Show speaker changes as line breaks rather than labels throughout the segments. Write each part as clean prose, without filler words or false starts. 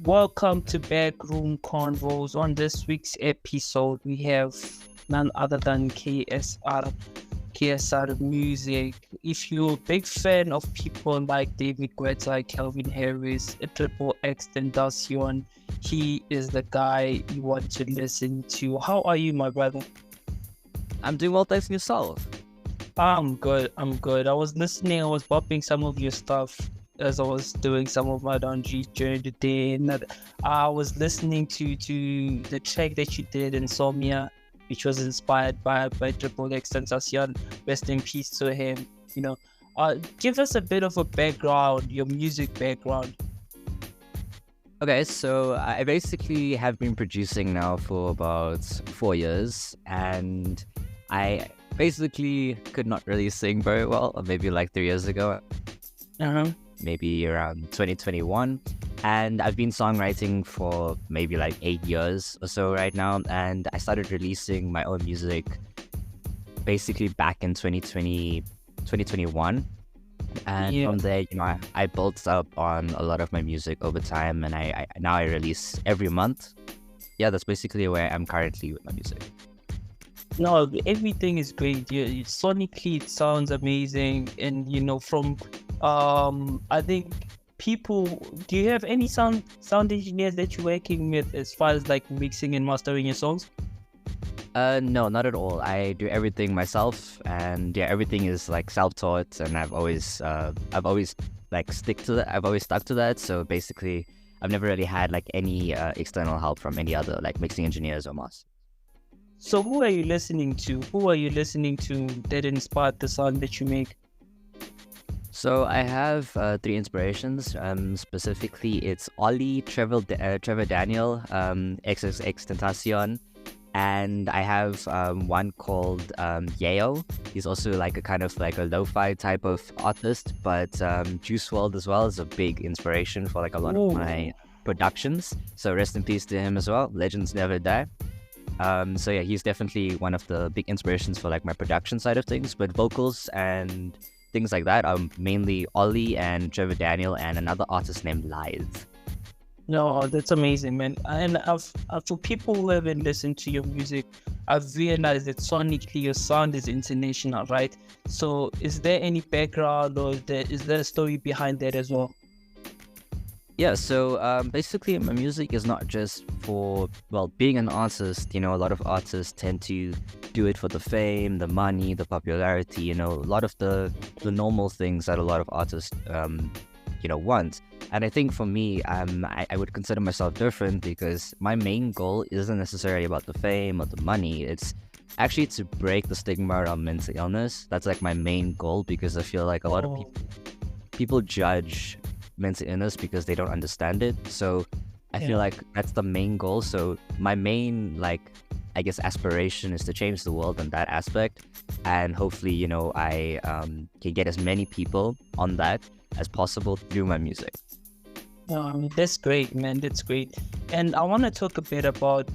Welcome to Backroom Convos. On this week's episode, we have none other than KSR Music. If you're a big fan of people like David Guetta, Calvin Harris, XXXTentacion, he is the guy you want to listen to. How are you, my brother?
I'm doing well, thanks, and yourself.
I'm good. I was bopping some of your stuff as I was doing some of my laundry during the day, and I was listening to the track that you did, Insomnia, which was inspired by XXXTentacion. Rest in peace to him. Give us a bit of a background, your music background.
Okay, so I basically have been producing now for about 4 years, and I basically could not really sing very well, or maybe like 3 years ago. Maybe around 2021, and I've been songwriting for maybe like 8 years or so right now, and I started releasing my own music basically back in 2021, and from there, I built up on a lot of my music over time, and I now release every month. Yeah, that's basically where I'm currently with my music.
No, everything is great. Sonically it sounds amazing, and from I think do you have any sound engineers that you're working with as far as like mixing and mastering your songs?
No, not at all. I do everything myself, and yeah, everything is like self-taught, and I've always like stuck to that. So basically, I've never really had like any external help from any other like mixing engineers or masters.
So who are you listening to? That inspired the sound that you make?
So I have 3 inspirations. Specifically, it's Ollie, Trevor Daniel, XXXTentacion, and I have one called Yayo. He's also like a kind of like a lo-fi type of artist, but Juice WRLD as well is a big inspiration for like a lot of my productions. So rest in peace to him as well. Legends never die. So yeah, he's definitely one of the big inspirations for like my production side of things, but vocals and things like that are mainly Ollie and Trevor Daniel and another artist named Lies.
No, that's amazing, man. And for people who haven't listened to your music, I've realized that sonically your sound is international, right? So is there any background, or is there a story behind that as well?
Yeah, so basically my music is not just for, being an artist. A lot of artists tend to do it for the fame, the money, the popularity, a lot of the normal things that a lot of artists, want. And I think for me, I would consider myself different, because my main goal isn't necessarily about the fame or the money. It's actually to break the stigma around mental illness. That's like my main goal, because I feel like a lot of people judge mental illness because they don't understand it. So I feel like that's the main goal. So my main aspiration is to change the world in that aspect, and hopefully I can get as many people on that as possible through my music.
That's great, man. That's great. And I want to talk a bit about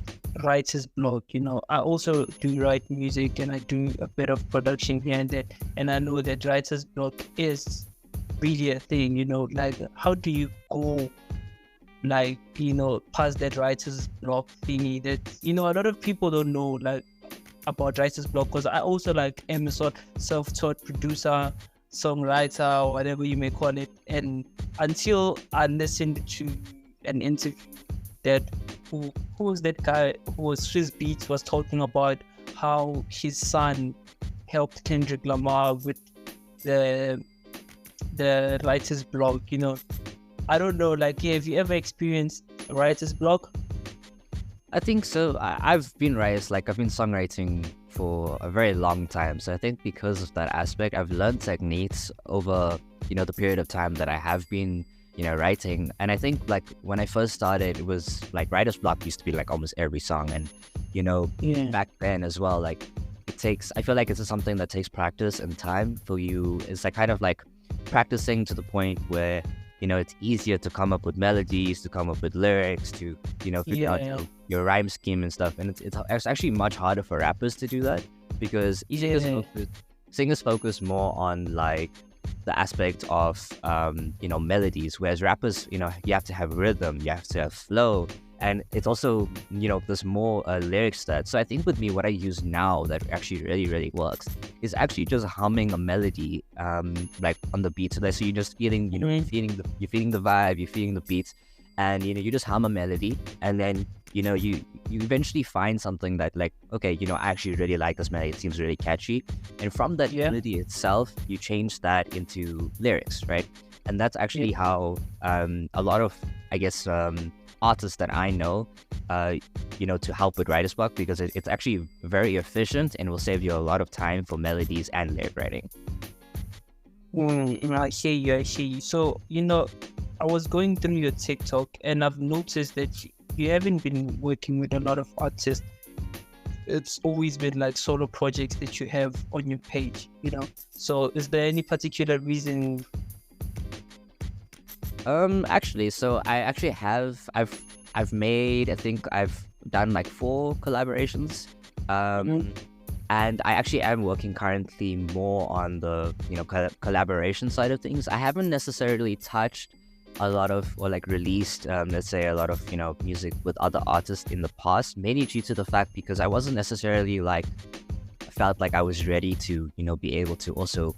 writer's block. I also do write music, and I do a bit of production here and there, and I know that writer's block is really a thing. Like, how do you go past that writer's block thingy that a lot of people don't know like about writer's block? Because I also am a self-taught producer, songwriter, or whatever you may call it, and until I listened to an interview that who was that guy who was Chris Beats was talking about how his son helped Kendrick Lamar with the writer's block. I don't know, have you ever experienced writer's block?
I think so. I've been songwriting for a very long time. So I think because of that aspect, I've learned techniques over, the period of time that I have been, writing. And I think when I first started, it was writer's block used to be almost every song. And, back then as well, I feel like it's something that takes practice and time for you. It's kind of practicing to the point where, it's easier to come up with melodies, to come up with lyrics, to, figure out your rhyme scheme and stuff. And it's actually much harder for rappers to do that, because singers focus more on the aspect of melodies, whereas rappers, you have to have rhythm, you have to have flow, and it's also there's more lyrics to that. So I think with me, what I use now that actually really really works is actually just humming a melody like on the beat. So you're just feeling you're feeling the vibe, you're feeling the beats, and you just hum a melody, and then you eventually find something that, like, okay, I actually really like this melody, it seems really catchy, and from that melody itself you change that into lyrics, right? And that's actually how a lot of, I guess, artists that I know to help with writer's block, because it's actually very efficient and will save you a lot of time for melodies and lyric writing.
I hear you. So, I was going through your TikTok and I've noticed that you haven't been working with a lot of artists. It's always been like solo projects that you have on your page, So is there any particular reason?
Actually, so I've made, I think I've done like 4 collaborations. And I actually am working currently more on the collaboration side of things. I haven't necessarily touched a lot of, or like released let's say a lot of music with other artists in the past, mainly due to the fact because I wasn't necessarily felt like I was ready to be able to also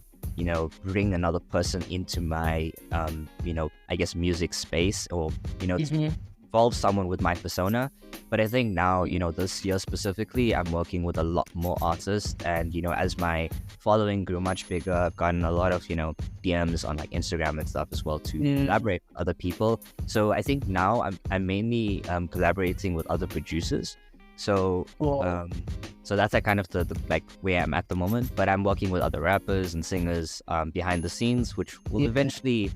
bring another person into my I guess music space, or to involve someone with my persona. But I think now this year specifically I'm working with a lot more artists, and as my following grew much bigger, I've gotten a lot of DMs on like Instagram and stuff as well to collaborate with other people. So I think now I'm mainly collaborating with other producers. So so that's like kind of the like where I'm at the moment. But I'm working with other rappers and singers behind the scenes, which will eventually,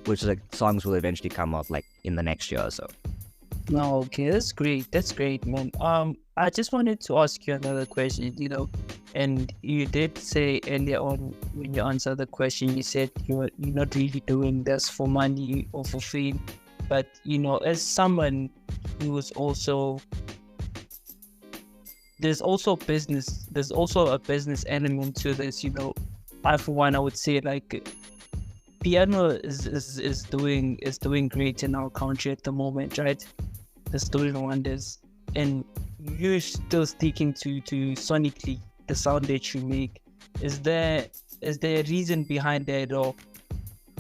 like songs will eventually come up like in the next year or so.
No, okay, that's great, man. I just wanted to ask you another question, and you did say earlier on when you answered the question, you said you're not really doing this for money or for fame, but as someone who is also, there's also a business element to this. I, for one, I would say like piano is doing great in our country at the moment, right? It's doing wonders, and you're still sticking to sonically the sound that you make. Is there a reason behind that, or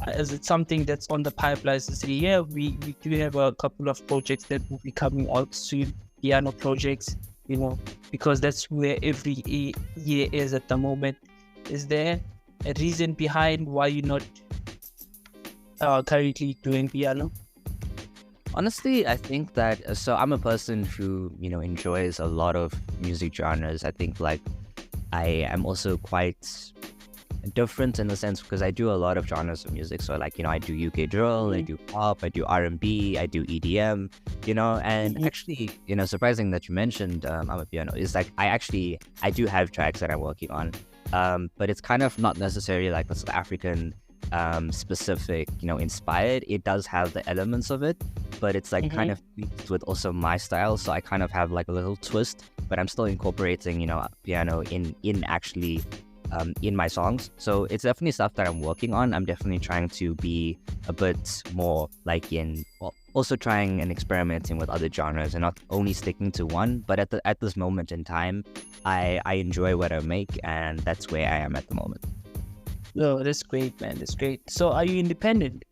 is it something that's on the pipeline to say, yeah, we do have a couple of projects that will be coming out soon, piano projects, because that's where every year is at the moment. Is there a reason behind why you're not currently doing piano?
Honestly, I think that, so I'm a person who, enjoys a lot of music genres. I think like I am also quite different in the sense because I do a lot of genres of music. So like, I do UK drill, I do pop, I do R&B, I do EDM, and actually, surprising that you mentioned I'm a piano, is like I do have tracks that I'm working on, but it's kind of not necessarily like the South African specific inspired. It does have the elements of it, but it's like kind of tweaked with also my style, so I kind of have like a little twist, but I'm still incorporating piano in actually in my songs. So it's definitely stuff that I'm working on. I'm definitely trying to be a bit more like also trying and experimenting with other genres and not only sticking to one. But at this moment in time, I enjoy what I make, and that's where I am at the moment.
Oh, that's great, man. That's great. So are you independent?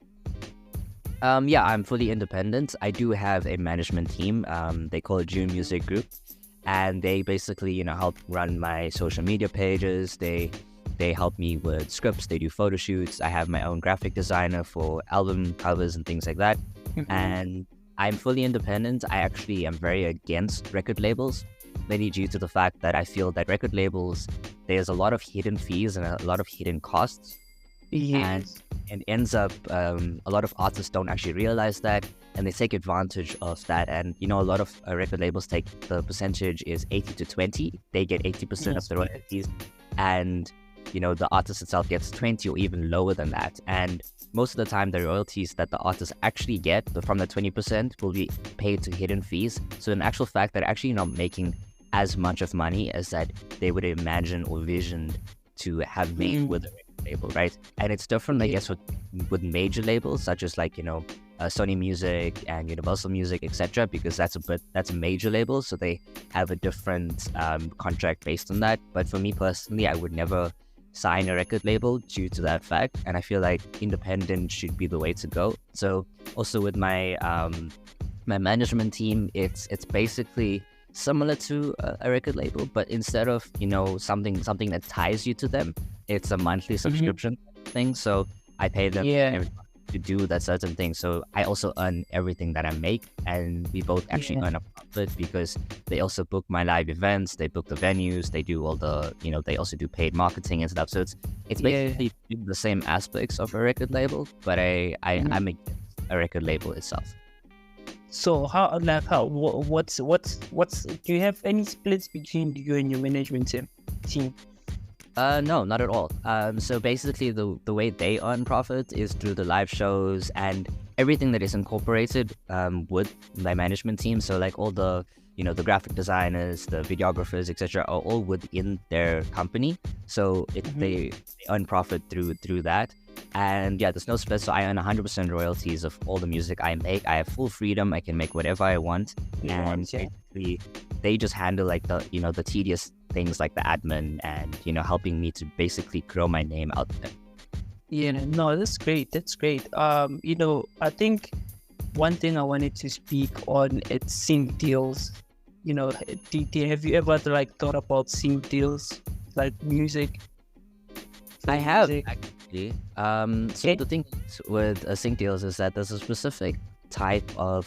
Yeah, I'm fully independent. I do have a management team. They call it June Music Group, and they basically, help run my social media pages. They help me with scripts. They do photo shoots. I have my own graphic designer for album covers and things like that. And I'm fully independent. I actually am very against record labels, mainly due to the fact that I feel that record labels, there's a lot of hidden fees and a lot of hidden costs.
Yes.
And ends up a lot of artists don't actually realize that, and they take advantage of that. And a lot of record labels take the percentage is 80 to 20. They get 80% of the royalties, and the artist itself gets 20 or even lower than that. And most of the time, the royalties that the artists actually get from the 20% will be paid to hidden fees. So in actual fact, they're actually not making as much of money as that they would imagine or visioned to have made with a record label, right? And it's different, I
Yeah.
guess, with major labels such as like, Sony Music and Universal Music, etc., because that's a major label, so they have a different contract based on that. But for me personally, I would never sign a record label due to that fact, and I feel like independent should be the way to go. So also with my my management team, it's basically similar to a record label, but instead of something that ties you to them, it's a monthly subscription thing. So I pay them
Yeah.
every month to do that certain thing. So I also earn everything that I make, and we both actually
Yeah.
earn a profit because they also book my live events, they book the venues, they do all the they also do paid marketing and stuff. So it's
Yeah.
basically the same aspects of a record label, but I'm against a record label itself.
So what's do you have any splits between you and your management team?
No, not at all. So basically, the way they earn profit is through the live shows and everything that is incorporated with my management team. So like all the the graphic designers, the videographers, etc., are all within their company. So they earn profit through that. And yeah, there's no split. So I earn 100% royalties of all the music I make. I have full freedom. I can make whatever I want. And basically, they just handle like the the tedious things like the admin and helping me to basically grow my name out there.
Yeah, no, that's great. That's great. I think one thing I wanted to speak on is sync deals. Have you ever like thought about sync deals, like music?
I have actually. So the thing with sync deals is that there's a specific type of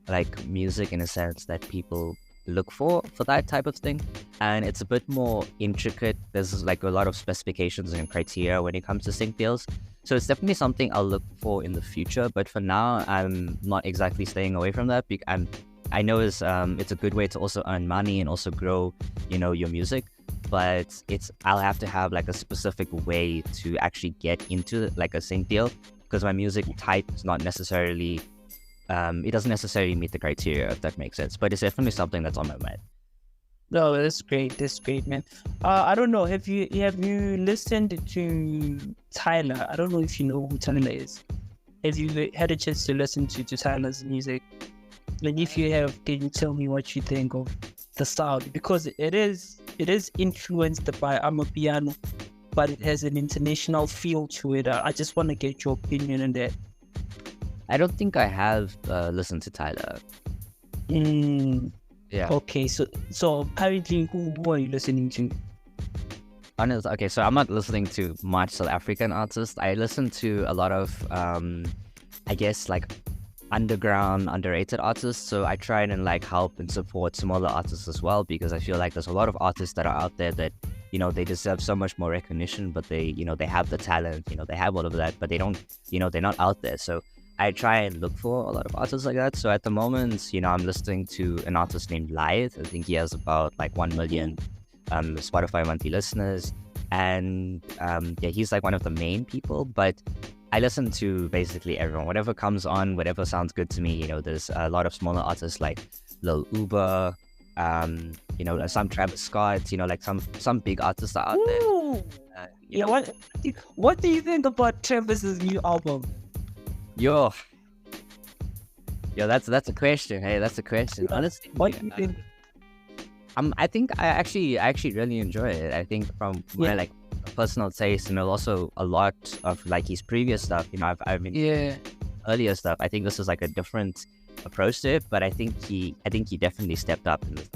like music in a sense that people look for that type of thing, and it's a bit more intricate. There's like a lot of specifications and criteria when it comes to sync deals, so it's definitely something I'll look for in the future, but for now I'm not exactly staying away from that because I know it's a good way to also earn money and also grow your music, but I'll have to have like a specific way to actually get into like a sync deal because my music type is not necessarily it doesn't necessarily meet the criteria, if that makes sense, but it's definitely something that's on my mind.
No, that's great. That's great, man. I don't know. Have you listened to Tyler? I don't know if you know who Tyler is. Have you had a chance to listen to Tyler's music? And if you have, can you tell me what you think of the sound? Because it is influenced by Amapiano, but it has an international feel to it. I just want to get your opinion on that.
I don't think I have listened to Tyler. Yeah.
Okay, so currently, who are you listening to?
Okay, so I'm not listening to much South African artists. I listen to a lot of, I guess, like underground, underrated artists. So I try and like help and support smaller artists as well, because I feel like there's a lot of artists that are out there that they deserve so much more recognition, but they they have the talent, they have all of that, but they don't, they're not out there. So I try and look for a lot of artists like that. So at the moment, I'm listening to an artist named Lyeth. I think he has about like 1 million Spotify monthly listeners, and yeah, he's like one of the main people. But I listen to basically everyone, whatever comes on, whatever sounds good to me. There's a lot of smaller artists like Lil Uber, some Travis Scott, like some big artists are out there.
Yeah, what do you think about Travis's new album?
Yo, that's a question. Hey, that's a question. Honestly,
what do you think?
I think I actually really enjoy it. I think from my like personal taste, and also a lot of like his previous stuff. I've been earlier stuff. I think this is like a different approach to it, but I think he definitely stepped up in this.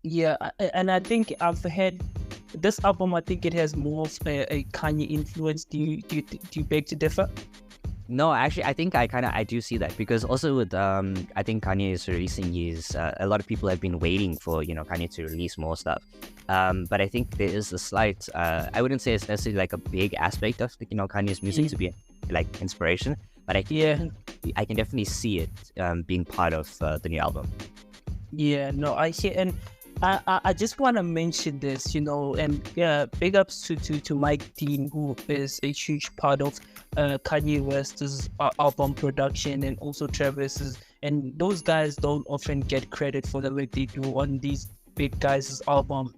Yeah, and I think I've heard this album. I think it has more of a Kanye influence. Do you beg to differ?
No, actually, I think I do see that, because also with I think Kanye is releasing his a lot of people have been waiting for Kanye to release more stuff, but I think there is a slight I wouldn't say it's necessarily like a big aspect of Kanye's music to be like inspiration, but I can definitely see it being part of the new album.
Yeah, no, I hear, and I just want to mention this, and big ups to Mike Dean, who is a huge part of Kanye West's album production, and also Travis's, and those guys don't often get credit for the work they do on these big guys' album.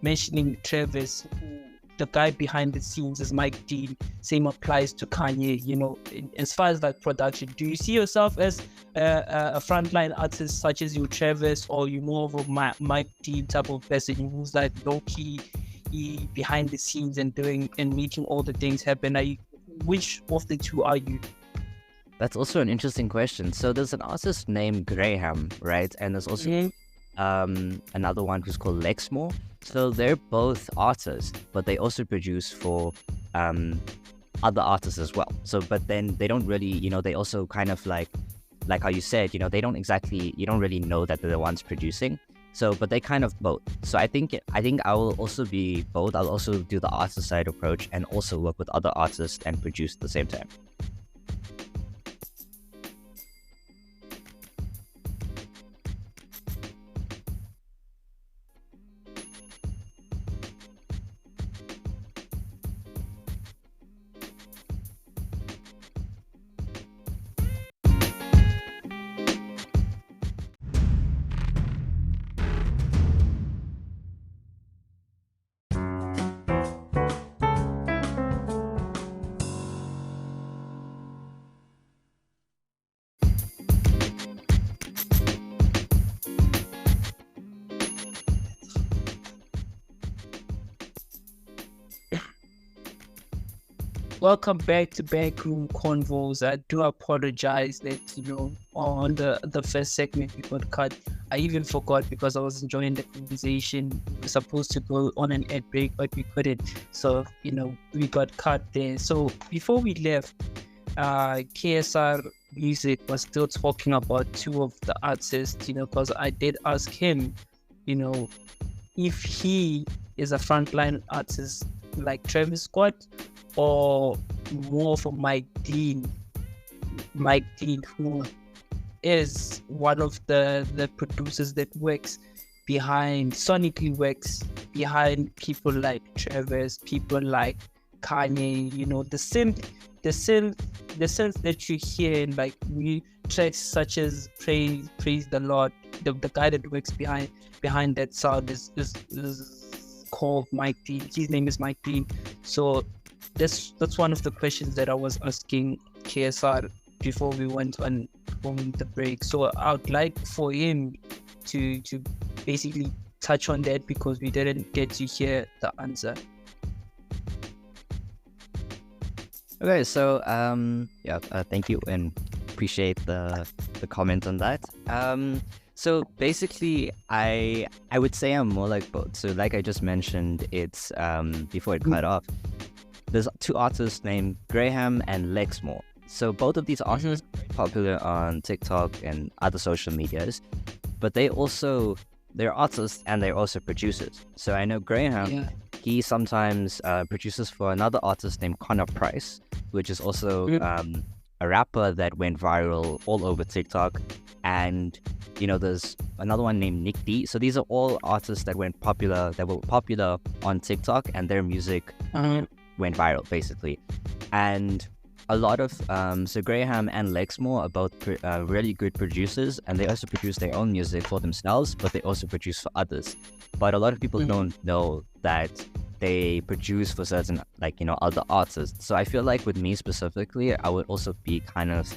Mentioning Travis, who the guy behind the scenes is Mike Dean. Same applies to Kanye. You know, as far as like production, do you see yourself as a frontline artist such as you, Travis, or you more of a Mike Dean type of person who's like low key behind the scenes and doing and making all the things happen? Which of the two are you?
That's also an interesting question. So there's an artist named Graham, right? And there's also another one who's called Lexmore. So they're both artists, but they also produce for other artists as well. So, but then they don't really, you know, they also kind of like how you said, you know, they don't exactly, you don't really know that they're the ones producing. So, but they kind of both. So I think I will also be both. I'll also do the artist side approach and also work with other artists and produce at the same time.
Welcome back to Backroom Convos. I do apologize that, you know, on the first segment we got cut. I even forgot because I was enjoying the conversation. We were supposed to go on an ad break, but we couldn't. So, you know, we got cut there. So before we left, KSR Music was still talking about two of the artists, you know, because I did ask him, you know, if he is a frontline artist like Travis Scott, or more for Mike Dean, who is one of the producers that works sonically works behind people like Travis, people like Kanye, you know, the synth that you hear in like tracks such as Praise the Lord, the guy that works behind that sound is called Mike Dean. His name is Mike Dean. So that's one of the questions that I was asking KSR before we went on the break. So I would like for him to basically touch on that because we didn't get to hear the answer.
Okay, so thank you and appreciate the comment on that. So basically, I would say I'm more like both. So like I just mentioned, it's before it cut off. There's two artists named Graham and Lexmore. So both of these artists are very popular on TikTok and other social medias, but they're artists and they're also producers. So I know Graham, he sometimes produces for another artist named Connor Price, which is also a rapper that went viral all over TikTok. And you know, there's another one named Nick D. So these are all artists that were popular on TikTok, and their music went viral basically. And a lot of so Graham and Lexmore are both really good producers, and they also produce their own music for themselves, but they also produce for others. But a lot of people don't know that they produce for certain, like, you know, other artists. So I feel like with me specifically, I would also be kind of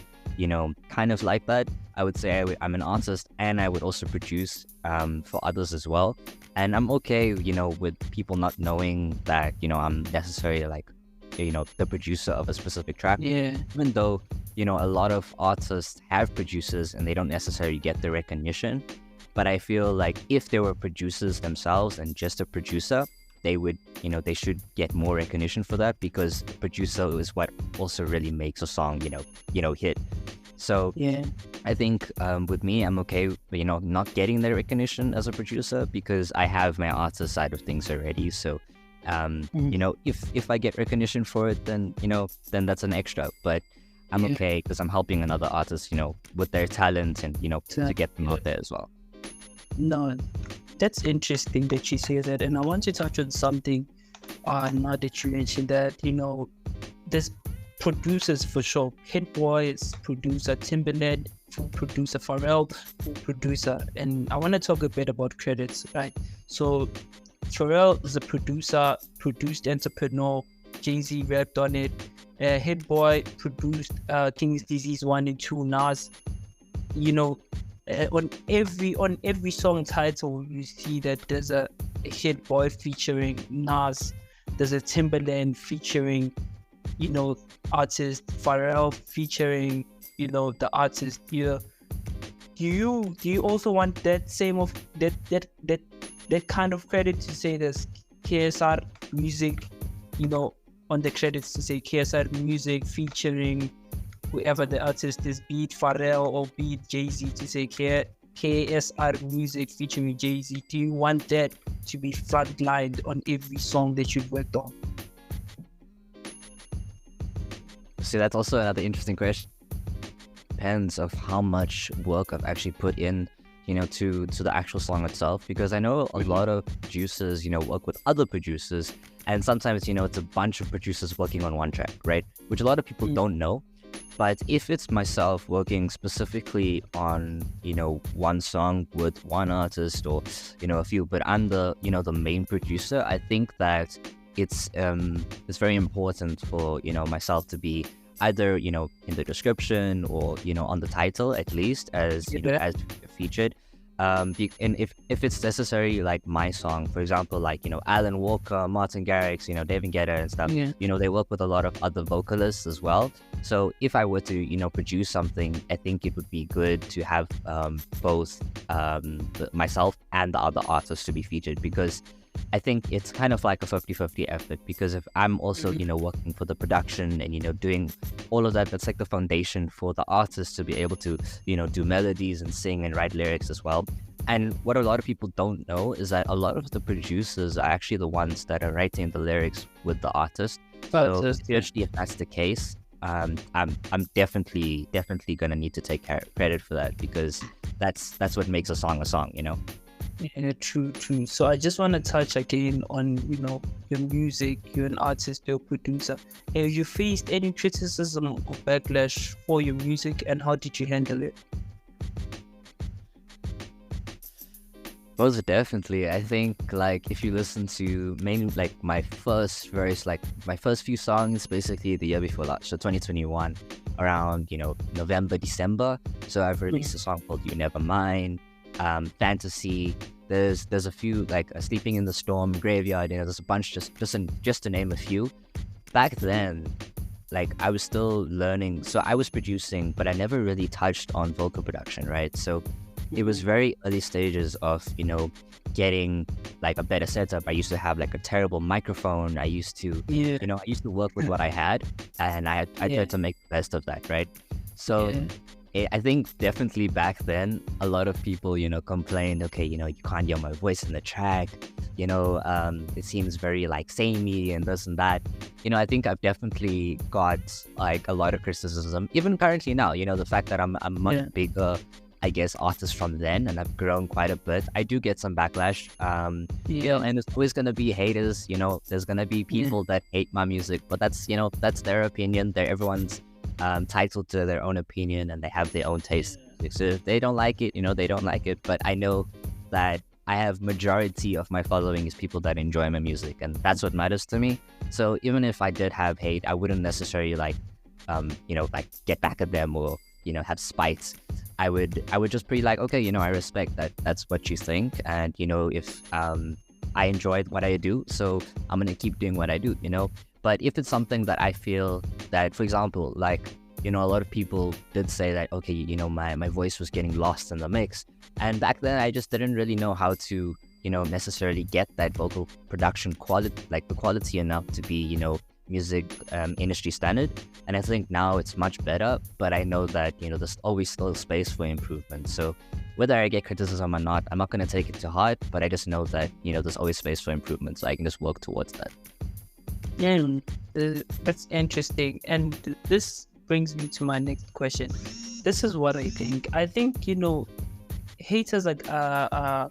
like that. I would say I'm an artist and I would also produce for others as well. And I'm okay, you know, with people not knowing that, you know, I'm necessarily like, you know, the producer of a specific track.
Yeah.
Even though, you know, a lot of artists have producers and they don't necessarily get the recognition. But I feel like if they were producers themselves and just a producer, they would, you know, they should get more recognition for that, because the producer is what also really makes a song, you know, hit. So
yeah,
I think with me, I'm okay, you know, not getting the recognition as a producer because I have my artist side of things already. So, you know, if I get recognition for it, then, you know, then that's an extra. But I'm okay because I'm helping another artist, you know, with their talent and, you know, to get them out there as well.
No, that's interesting that you say that. And I want to touch on something now that you mentioned that, you know, there's producers for sure. Hit Boy is producer, Timberland, full producer, Pharrell, full producer. And I want to talk a bit about credits, right? So Pharrell is a producer, produced Entrepreneur. Jay-Z rapped on it. Hit Boy produced King's Disease 1 and 2. Nas, on every song title, you see that there's a Hit Boy featuring Nas. There's a Timberland featuring, artist Pharrell featuring, the artist here. Do you also want that same of that kind of credit to say there's KSR music, on the credits to say KSR music featuring whoever the artist is, be it Pharrell or be it Jay-Z, to say KSR music featuring Jay-Z? Do you want that to be frontlined on every song that you've worked on?
See, that's also another interesting question. Depends of how much work I've actually put in, to the actual song itself, because I know a lot of producers, work with other producers, and sometimes, it's a bunch of producers working on one track, right? Which a lot of people don't know. But if it's myself working specifically on, one song with one artist or, a few, but I'm the, the main producer, I think that it's very important for,
myself
to be either, in the description or, on the title, at least as, as featured. And if it's necessary, like my song, for example, like, Alan Walker, Martin Garrix, David Guetta and stuff, they work with a lot of other vocalists as well. So if I were to, produce something, I think it would be good to have both myself and the other artists to be featured, because I think it's kind of like a 50-50 effort, because if I'm also, working for the production and, doing all of that, that's like the foundation for the artist to be able to, do melodies and sing and write lyrics as well. And what a lot of people don't know is that a lot of the producers are actually the ones that are writing the lyrics with the artist. So especially if that's the case, I'm definitely gonna need to take credit for that, because that's what makes a song,
Yeah, true. So I just want to touch again on, your music. You're an artist, you're a producer. Have you faced any criticism or backlash for your music, and how did you handle it?
Most definitely. I think, like, if you listen to mainly like my first few songs, basically the year before last, so 2021, around November, December. So I've released a song called You Never Mind, Fantasy. There's a few, like Sleeping in the Storm, Graveyard. There's a bunch, just to name a few. Back then, like, I was still learning, so I was producing, but I never really touched on vocal production, right? So it was very early stages of getting like a better setup. I used to have like a terrible microphone. I used to work with what I had, and I tried to make the best of that, right? So I think definitely back then, a lot of people, complained, okay, you can't hear my voice in the track, it seems very like samey and this and that. I think I've definitely got like a lot of criticism, even currently now, the fact that I'm much bigger, I guess, artist from then, and I've grown quite a bit. I do get some backlash, and there's always going to be haters, there's going to be people that hate my music, but that's their opinion. Everyone's entitled to their own opinion, and they have their own taste. So if they don't like it, they don't like it. But I know that I have majority of my following is people that enjoy my music, and that's what matters to me. So even if I did have hate, I wouldn't necessarily like get back at them or have spite. I would just be like, okay, I respect that. That's what you think, and if I enjoyed what I do, so I'm gonna keep doing what I do. But if it's something that I feel that, for example, like, a lot of people did say that, okay, my voice was getting lost in the mix. And back then, I just didn't really know how to, necessarily get that vocal production quality, like the quality enough to be, music industry standard. And I think now it's much better, but I know that, there's always still space for improvement. So whether I get criticism or not, I'm not going to take it to heart, but I just know that, there's always space for improvement. So I can just work towards that.
Yeah, that's interesting. And this brings me to my next question. This is what I think. I think, haters are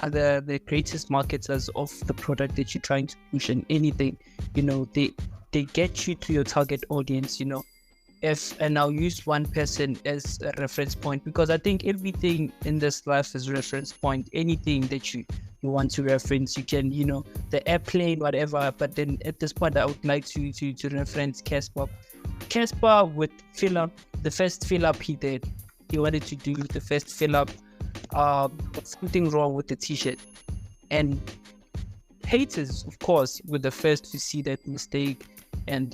the greatest marketers of the product that you're trying to push in anything. They get you to your target audience, and I'll use one person as a reference point, because I think everything in this life is reference point. Anything that you you want to reference, you can, the airplane, whatever. But then at this point, I would like to reference Casper. Casper with fill up, the first fill up he did. He wanted to do the first fill up. Something wrong with the t-shirt, and haters, of course, were the first to see that mistake, and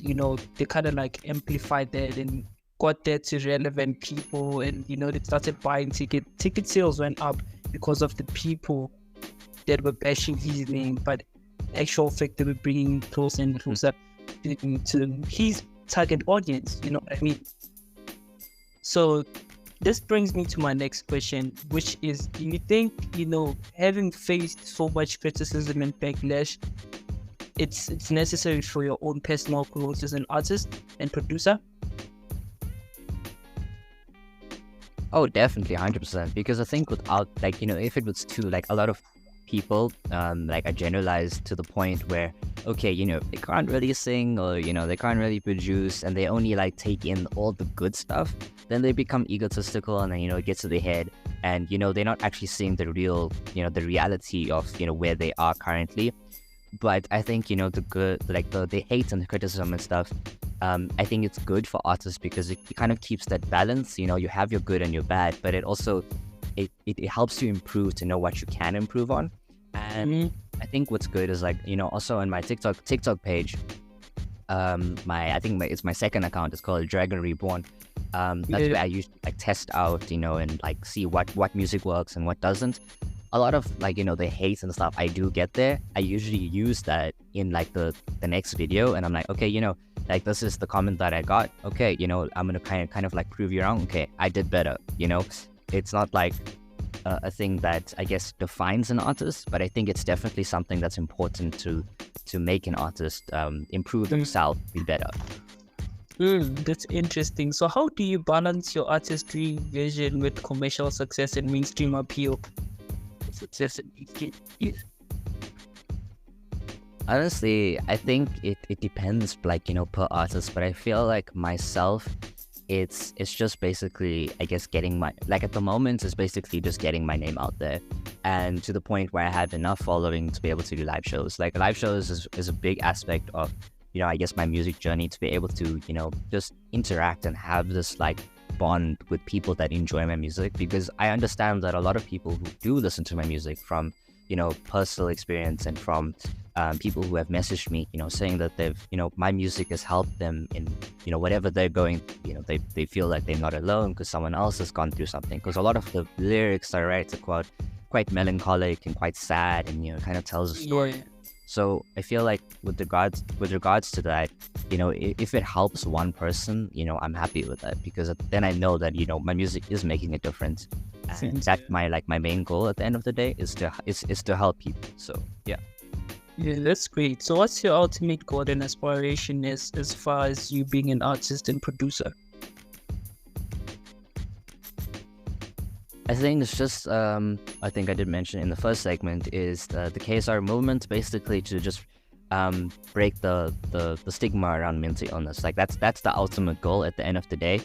they kind of like amplified that and got that to relevant people, and they started buying ticket sales went up because of the people that were bashing his name, but actual fact they were bringing closer and closer to his target audience, you know what I mean? So this brings me to my next question, which is, do you think, having faced so much criticism and backlash, it's necessary for your own personal growth as an artist and producer?
Oh, definitely, 100%. Because I think without, if it was too, a lot of people, are generalized to the point where, okay, they can't really sing, or, they can't really produce, and they only, take in all the good stuff, then they become egotistical, and then, it gets to their head, and, they're not actually seeing the real, the reality of, where they are currently. But I think, the good, the hate and the criticism and stuff, I think it's good for artists because it kind of keeps that balance. You have your good and your bad, but it also it helps you improve, to know what you can improve on. And I think what's good is also on my TikTok page, it's my second account. It's called Dragon Reborn. That's where I usually test out, and see what music works and what doesn't. A lot of the hate and stuff I do get there, I usually use that in the next video, and I'm like, okay, this is the comment that I got. Okay, I'm gonna kind of prove you wrong. Okay, I did better. It's not a thing that I guess defines an artist, but I think it's definitely something that's important to make an artist improve themselves, be better.
That's interesting. So how do you balance your artistry vision with commercial success and mainstream appeal? Success and
honestly, I think it depends, per artist, but I feel like myself, it's just basically, I guess, getting my, at the moment, it's basically just getting my name out there, and to the point where I have enough following to be able to do live shows. Live shows is a big aspect of, I guess, my music journey, to be able to, just interact and have this, bond with people that enjoy my music, because I understand that a lot of people who do listen to my music from, personal experience, and from people who have messaged me, saying that they've, my music has helped them in, whatever they're going, they feel like they're not alone because someone else has gone through something. Because a lot of the lyrics I write are quite melancholic and quite sad, and, kind of tells a story.
Yeah.
So I feel like with regards to that, if it helps one person, I'm happy with that, because then I know that, my music is making a difference. And that's my main goal at the end of the day, is to help people. So yeah.
Yeah, that's great. So what's your ultimate goal and aspiration as far as you being an artist and producer?
I think it's just, I think I did mention in the first segment, is the KSR movement, basically to just break the stigma around mental illness. That's the ultimate goal at the end of the day,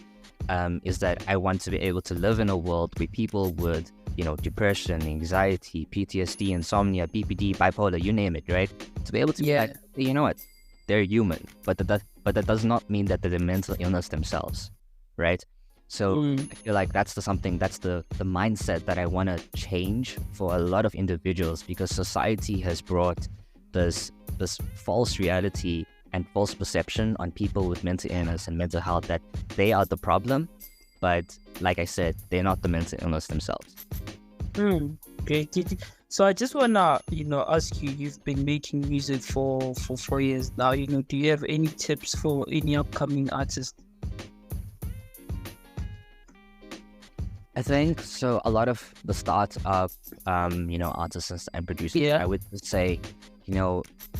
is that I want to be able to live in a world where people with, depression, anxiety, PTSD, insomnia, BPD, bipolar, you name it, right? To be able to be like, you know what, they're human, but that does not mean that they're the mental illness themselves, right? So I feel like that's the mindset that I want to change for a lot of individuals, because society has brought this false reality and false perception on people with mental illness and mental health, that they are the problem, but like I said, they're not the mental illness themselves.
Great. So I just wanna, ask you, you've been making music for 4 years now, do you have any tips for any upcoming artists?
I think so. A lot of the startup, artists and producers, I would say,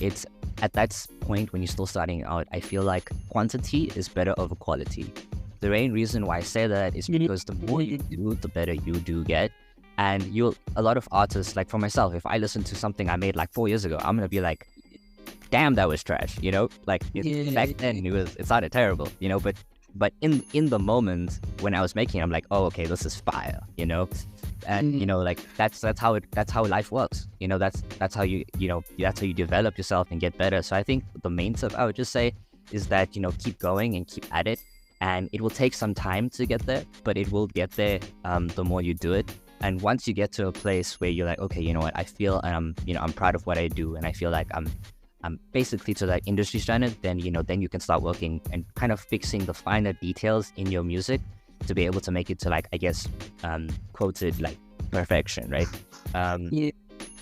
it's at that point when you're still starting out, I feel like quantity is better over quality. The main reason why I say that is because the more you do, the better you do get. And a lot of artists, like for myself, if I listen to something I made 4 years ago, I'm gonna be like, damn, that was trash, back then it sounded terrible, but in the moment when I was making it, I'm like, oh, okay, this is fire, And like that's how life works. That's how you develop yourself and get better. So I think the main tip I would just say is that keep going and keep at it, and it will take some time to get there, but it will get there the more you do it. And once you get to a place where you're like, okay, you know what, I feel I'm proud of what I do, and I feel like I'm basically to that industry standard, then you can start working and kind of fixing the finer details in your music to be able to make it to, like, I guess, quoted, like, perfection, right?
Yeah.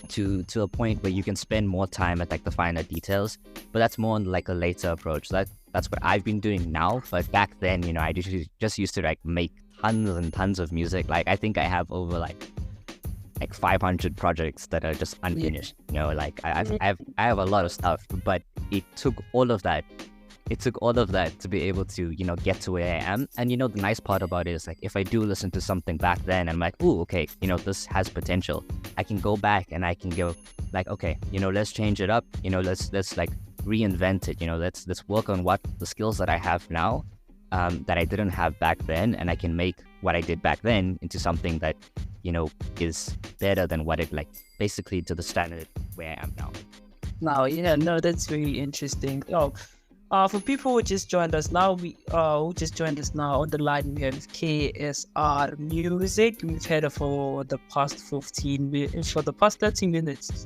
To a point where you can spend more time at, like, the finer details, but that's more on, like, a later approach. That's what I've been doing now, but back then, I just used to, like, make tons and tons of music. Like, I think I have over like 500 projects that are just unfinished. Like I have a lot of stuff, but it took all of that to be able to get to where I am. And the nice part about it is, like, if I do listen to something back then, I'm like, oh, okay, this has potential. I can go back and I can go, like, okay, let's change it up. Let's like reinvent it. Let's work on what the skills that I have now that I didn't have back then, and I can make what I did back then into something that is better than what it, like, basically to the standard where I am now.
No, that's very interesting. For people who just joined us now, on the line we have KSR Music. We've had it for the past 30 minutes.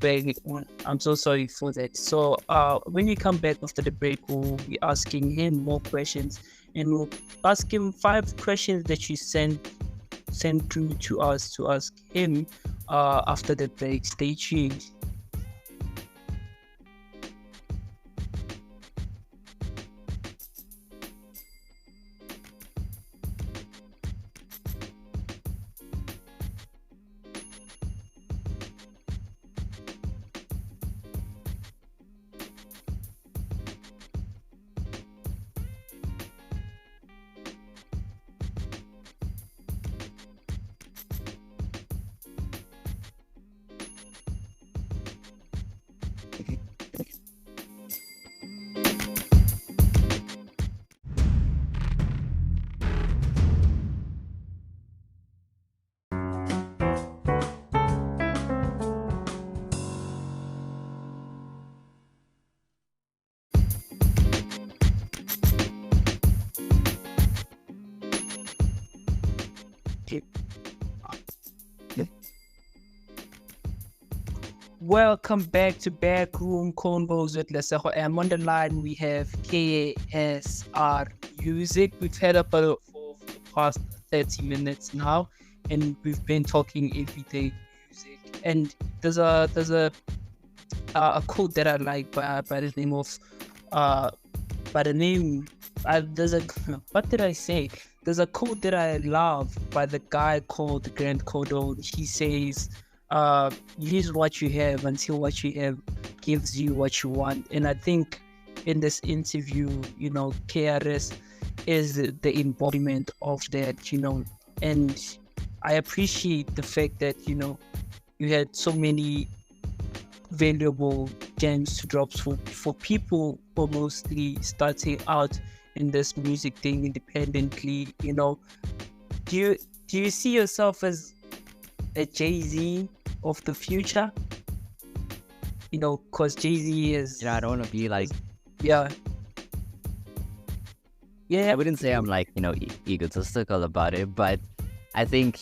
I'm so sorry for that. So when we come back after the break, we'll be asking him more questions, and we'll ask him 5 questions that you sent through to us to ask him after the break. Stay tuned. Welcome back to Backroom Convos with Lesego. And on the line we have KSR Music. We've had up for the past 30 minutes now, and we've been talking everyday music. And there's a quote that I like by the name of what did I say? There's a quote that I love by the guy called Grant Cardone. He says, use what you have until what you have gives you what you want. And I think in this interview, KRS is the embodiment of that, and I appreciate the fact that, you had so many valuable gems to drop for people who are mostly starting out in this music thing independently. Do you see yourself as a Jay-Z of the future? Because Jay-Z is...
I don't want to be like...
Yeah.
I wouldn't say I'm like, egotistical about it, but I think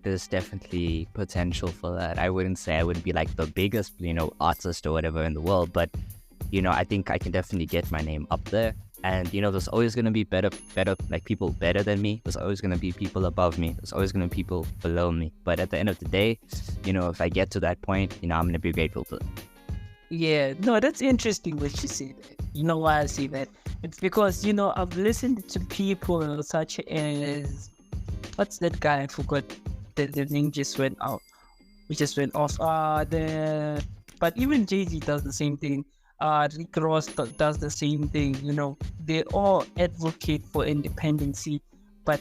there's definitely potential for that. I wouldn't say I would be like the biggest, artist or whatever in the world, but, I think I can definitely get my name up there. And, there's always going to be better, like people better than me. There's always going to be people above me. There's always going to be people below me. But at the end of the day, if I get to that point, I'm going to be grateful to them.
Yeah, no, that's interesting what you say that. You know why I say that? It's because, I've listened to people such as, what's that guy? I forgot. The name just went out. We just went off. But even Jay-Z does the same thing. Rick Ross does the same thing. They all advocate for independency, but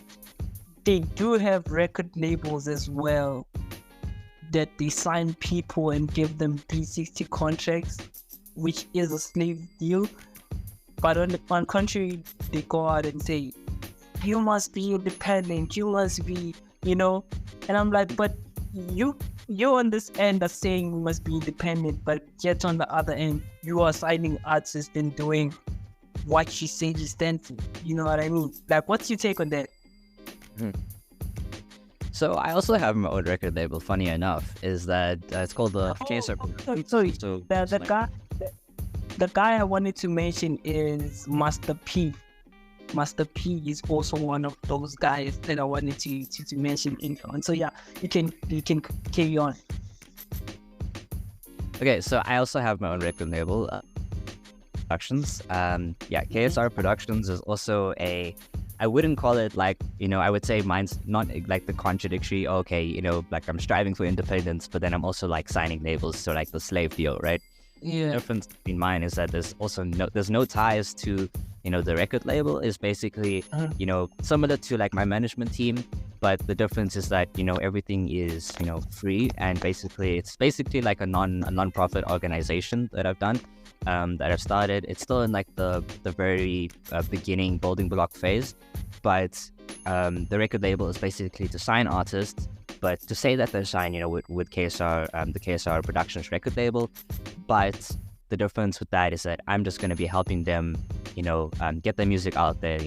they do have record labels as well that they sign people and give them 360 contracts, which is a slave deal. But on the contrary, they go out and say, you must be independent, you must be, And I'm like, but you're on this end are saying we must be independent, but yet on the other end, you are signing artists and doing what you say you stand for. You know what I mean? Like, what's your take on that?
So I also have my own record label. Funny enough, is that it's called the KSR.
Sorry.
So
The guy I wanted to mention is Master P. Master P is also one of those guys that I wanted to mention in on. So yeah, you can carry on.
Okay, so I also have my own record label, Productions. KSR Productions is also I wouldn't call it like, I would say mine's not like the contradictory, okay, like I'm striving for independence, but then I'm also like signing labels, so like the slave deal, right?
Yeah.
The difference between mine is that there's no ties to, the record label is basically, similar to like my management team, but the difference is that, everything is, free, and it's basically like a non-profit organization that I've done, that I've started. It's still in like the very beginning building block phase, but the record label is basically to sign artists, but to say that they're signed, with KSR, the KSR Productions record label. But the difference with that is that I'm just going to be helping them, get their music out there,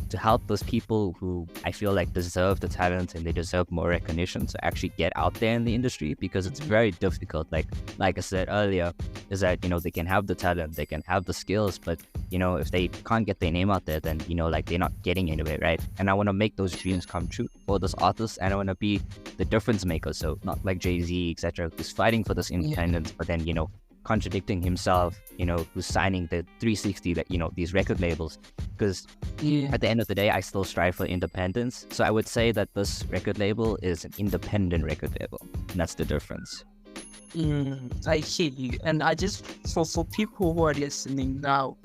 to help those people who I feel like deserve the talent and they deserve more recognition to actually get out there in the industry, because it's very difficult. Like I said earlier, is that, they can have the talent, they can have the skills, but, if they can't get their name out there, then, like they're not getting anywhere, right? And I want to make those dreams come true for those artists, and I want to be the difference maker. So not like Jay-Z, etc., who's fighting for this independence, but then, contradicting himself, who's signing the 360, that, these record labels, because at the end of the day, I still strive for independence. So I would say that this record label is an independent record label, and that's the difference.
I hear you, and I just for people who are listening now,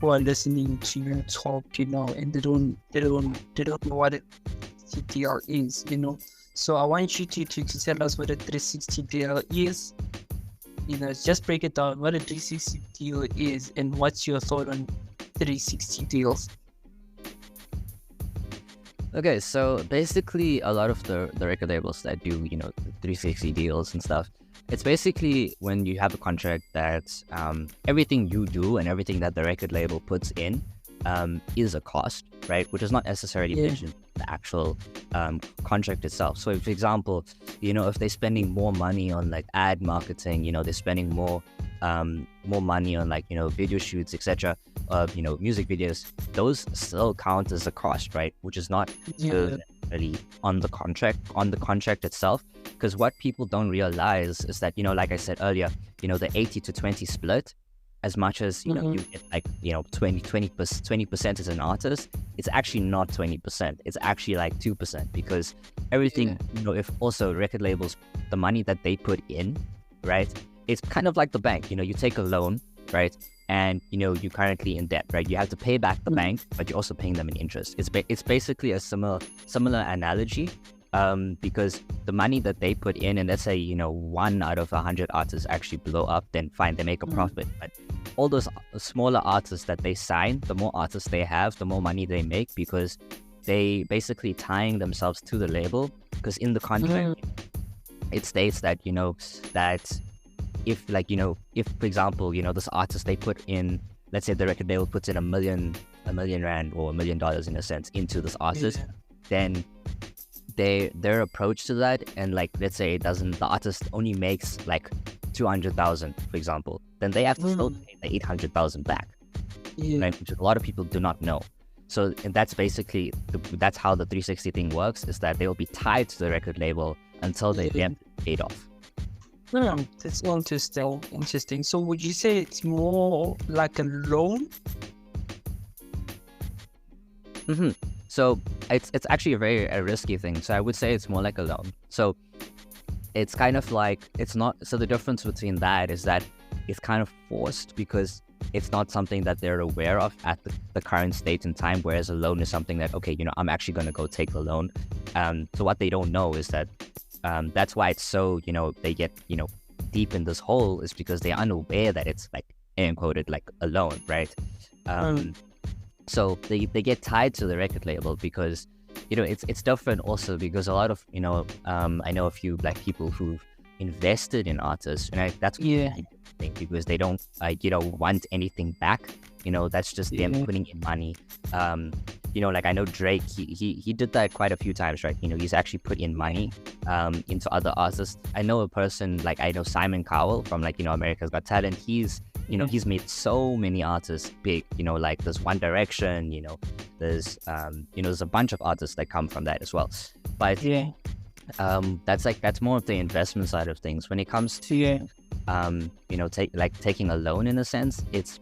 who are listening to you talk, and they don't know what a TDR is, So I want you to tell us what a 360 deal is. Just break it down, what a 360 deal is, and what's your thought on 360 deals?
Okay, so basically a lot of the record labels that do, 360 deals and stuff, it's basically when you have a contract that everything you do and everything that the record label puts in is a cost, right? Which is not necessarily mentioned in the actual contract itself. So, for example, if they're spending more money on like ad marketing, they're spending more money on like video shoots, etc., music videos, those still count as a cost, right? Which is not necessarily on the contract itself. Because what people don't realize is that, like I said earlier, the 80-20 split, as much as you get like 20% as an artist, it's actually not 20%. It's actually like 2%, because everything if also record labels, the money that they put in, right? It's kind of like the bank. You take a loan, right? And you're currently in debt, right? You have to pay back the bank, but you're also paying them in interest. It's basically a similar analogy. Because the money that they put in, and let's say 1 out of 100 artists actually blow up, then fine, they make a profit. But all those smaller artists that they sign, the more artists they have, the more money they make, because they basically tying themselves to the label. Because in the contract it states that that if if for example this artist, they put in, let's say the record label puts in $1 million rand or $1 million in a sense into this artist, then their approach to that, and like let's say the artist only makes like 200,000, for example, then they have to still pay the 800,000 back, right? Which a lot of people do not know. So, and that's basically that's how the 360 thing works, is that they will be tied to the record label until they get paid off.
That's interesting. So would you say it's more like a loan?
So it's actually a risky thing. So I would say it's more like a loan. So it's kind of like, it's not, so the difference between that is that it's kind of forced, because it's not something that they're aware of at the current state in time, whereas a loan is something that, okay, I'm actually going to go take a loan. So what they don't know is that that's why it's so, they get, deep in this hole, is because they're unaware that it's like, air quoted, like a loan, right? So they get tied to the record label because, it's different also because a lot of I know a few black people who've invested in artists, and that's
Yeah.
thing because they don't want anything back. That's just them putting in money. Like I know Drake, he did that quite a few times, right? He's actually put in money into other artists. I know a person like I know Simon Cowell from America's Got Talent. He's made so many artists big. Like there's One Direction. There's a bunch of artists that come from that as well. But
Yeah.
that's more of the investment side of things. When it comes to taking a loan in a sense, it's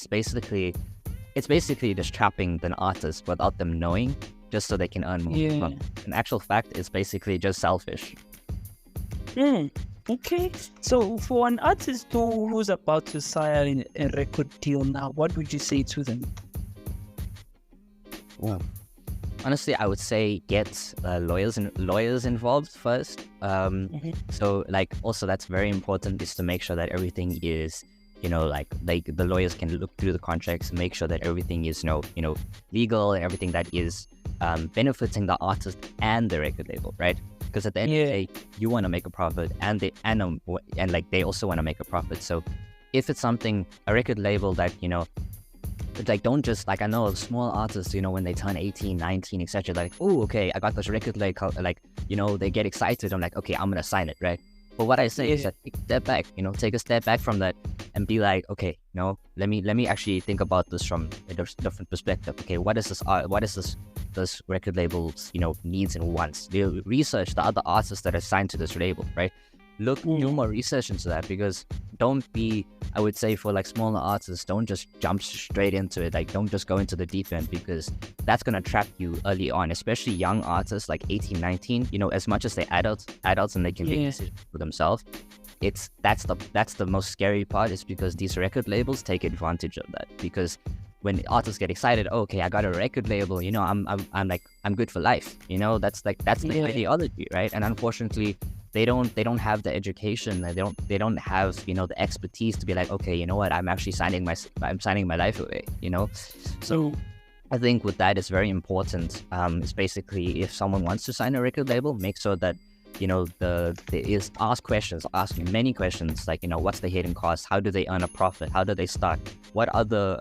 basically just trapping the artist without them knowing, just so they can earn more.
Yeah.
In actual fact, it's basically just selfish.
Okay. So for an artist who's about to sign a record deal now, what would you say to them?
Well, honestly, I would say get lawyers involved first. So also that's very important, is to make sure that everything is the lawyers can look through the contracts, make sure that everything is legal, and everything that is benefiting the artist and the record label, right? Because at the end of the day, you want to make a profit, and they also want to make a profit. So if it's something, a record label that don't just I know of small artists, when they turn 18, 19, etc. Like, oh, okay, I got this record label, they get excited. I'm like, okay, I'm gonna sign it, right? But what I say is that take a step back from that and be like, okay, let me actually think about this from a different perspective. Okay, what is this record label's needs and wants? They research the other artists that are signed to this label, right? Do more research into that, because I would say for smaller artists, don't just jump straight into it. Don't just go into the deep end, because that's going to trap you early on, especially young artists like 18, 19, as much as they're adults and they can make decisions for themselves. That's the most scary part, is because these record labels take advantage of that. Because when artists get excited, oh, okay, I got a record label, I'm good for life. That's the ideology, right? And unfortunately, they don't have the education. They don't have the expertise to be like, okay, you know what, I'm actually signing my life away. So I think with that, it's very important. It's basically, if someone wants to sign a record label, make sure that ask many questions, like what's the hidden cost, how do they earn a profit, how do they start, what other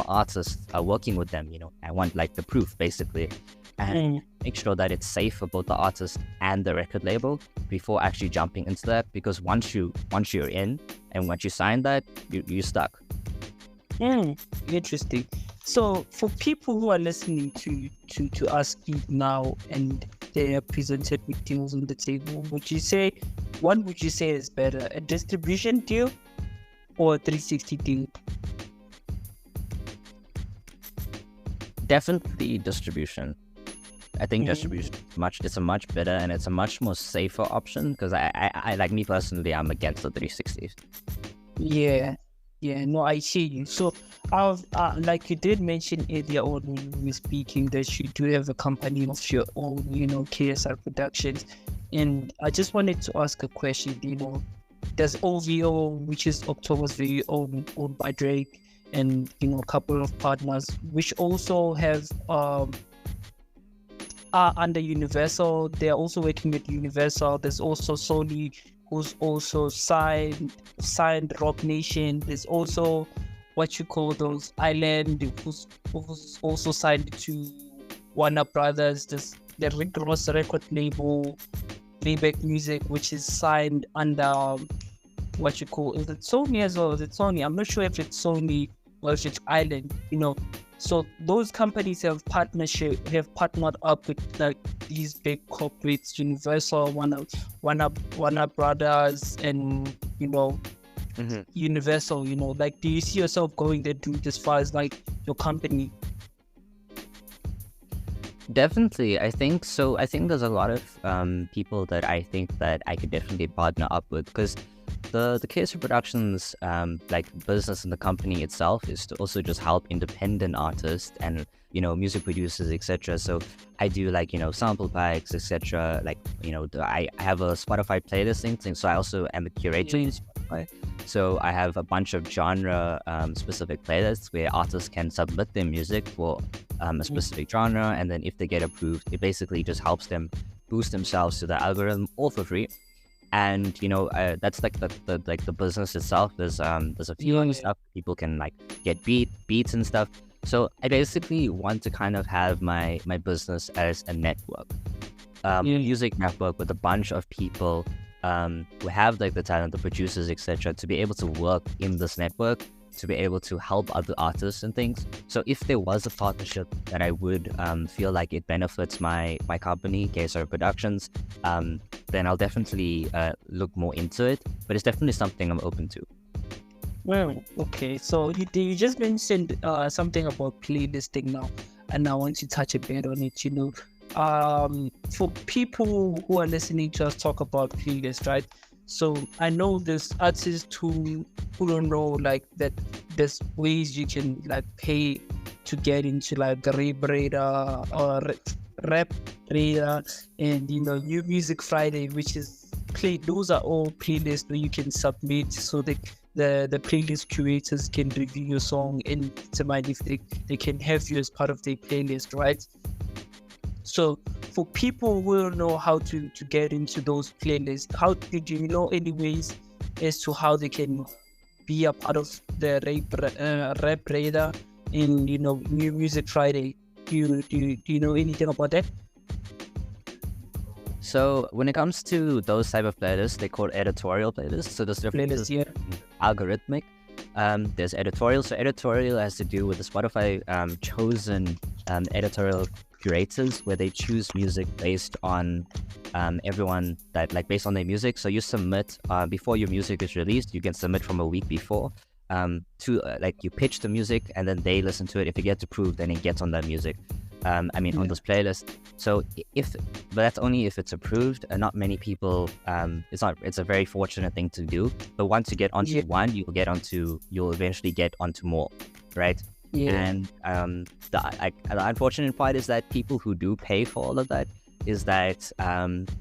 artists are working with them. I want the proof, basically. And make sure that it's safe for both the artist and the record label before actually jumping into that, because once you're in and once you sign that, you're stuck.
Interesting. So for people who are listening to us speak now, and they are presented with deals on the table, what would you say is better, a distribution deal or a 360 deal?
Definitely distribution. I think distribution is a much better, and it's a much more safer option, because I like, me personally, I'm against the 360s.
Yeah, no, I see you. So, like you did mention earlier on when we were speaking, that you do have a company of your own, KSR Productions, and I just wanted to ask a question. Does OVO, which is October's very owned by Drake, and a couple of partners, which also have under Universal, they're also working with Universal. There's also Sony, who's also signed Rock Nation. There's also what you call those Island, who's also signed to Warner Brothers. There's the Rick Ross record label, Playback Music, which is signed under what you call, is it Sony as well? Is it Sony? I'm not sure if it's Sony or if it's Island. So those companies have partnered up with these big corporates, Universal, Warner Brothers, and Universal. Do you see yourself going there too, as far as your company?
Definitely, I think so. I think there's a lot of people that I think that I could definitely partner up with, because the KSR Productions business and the company itself is to also just help independent artists and music producers, etc. So I do sample packs, etc. I have a Spotify playlist thing, so I also am a curator Spotify. So I have a bunch of genre specific playlists where artists can submit their music for a specific genre, and then if they get approved, it basically just helps them boost themselves to the algorithm all for free. And that's like the business itself. There's a few stuff people can like get beats and stuff. So I basically want to kind of have my business as a network, music network with a bunch of people who have like the talent, the producers, etc., to be able to work in this network, to be able to help other artists and things. So if there was a partnership that I would feel like it benefits my company, KSR Productions, then I'll definitely look more into it. But it's definitely something I'm open to.
Well, okay. So you just mentioned something about playlisting now, and I want to touch a bit on it. For people who are listening to us talk about playlists, right? So I know there's artists who don't know like that there's ways you can like pay to get into like Rap Radar or Rap Radar and New Music Friday, which is those are all playlists where you can submit so the playlist curators can review your song and determine if they can have you as part of their playlist, right? So for people who don't know how to get into those playlists, how do you know any ways as to how they can be a part of the Rap Radar in New Music Friday? Do you know anything about that?
So when it comes to those type of playlists, they're called editorial playlists. So there's different algorithmic. There's editorial. So editorial has to do with the Spotify chosen editorial curators, where they choose music based on everyone that based on their music. So you submit before your music is released. You can submit from a week before to you pitch the music, and then they listen to it. If it gets approved, then it gets on that music. On this playlist. So but that's only if it's approved, and not many people. It's a very fortunate thing to do. But once you get onto one, you'll eventually get onto more, right? Yeah. And the unfortunate part is that people who do pay for all of that is that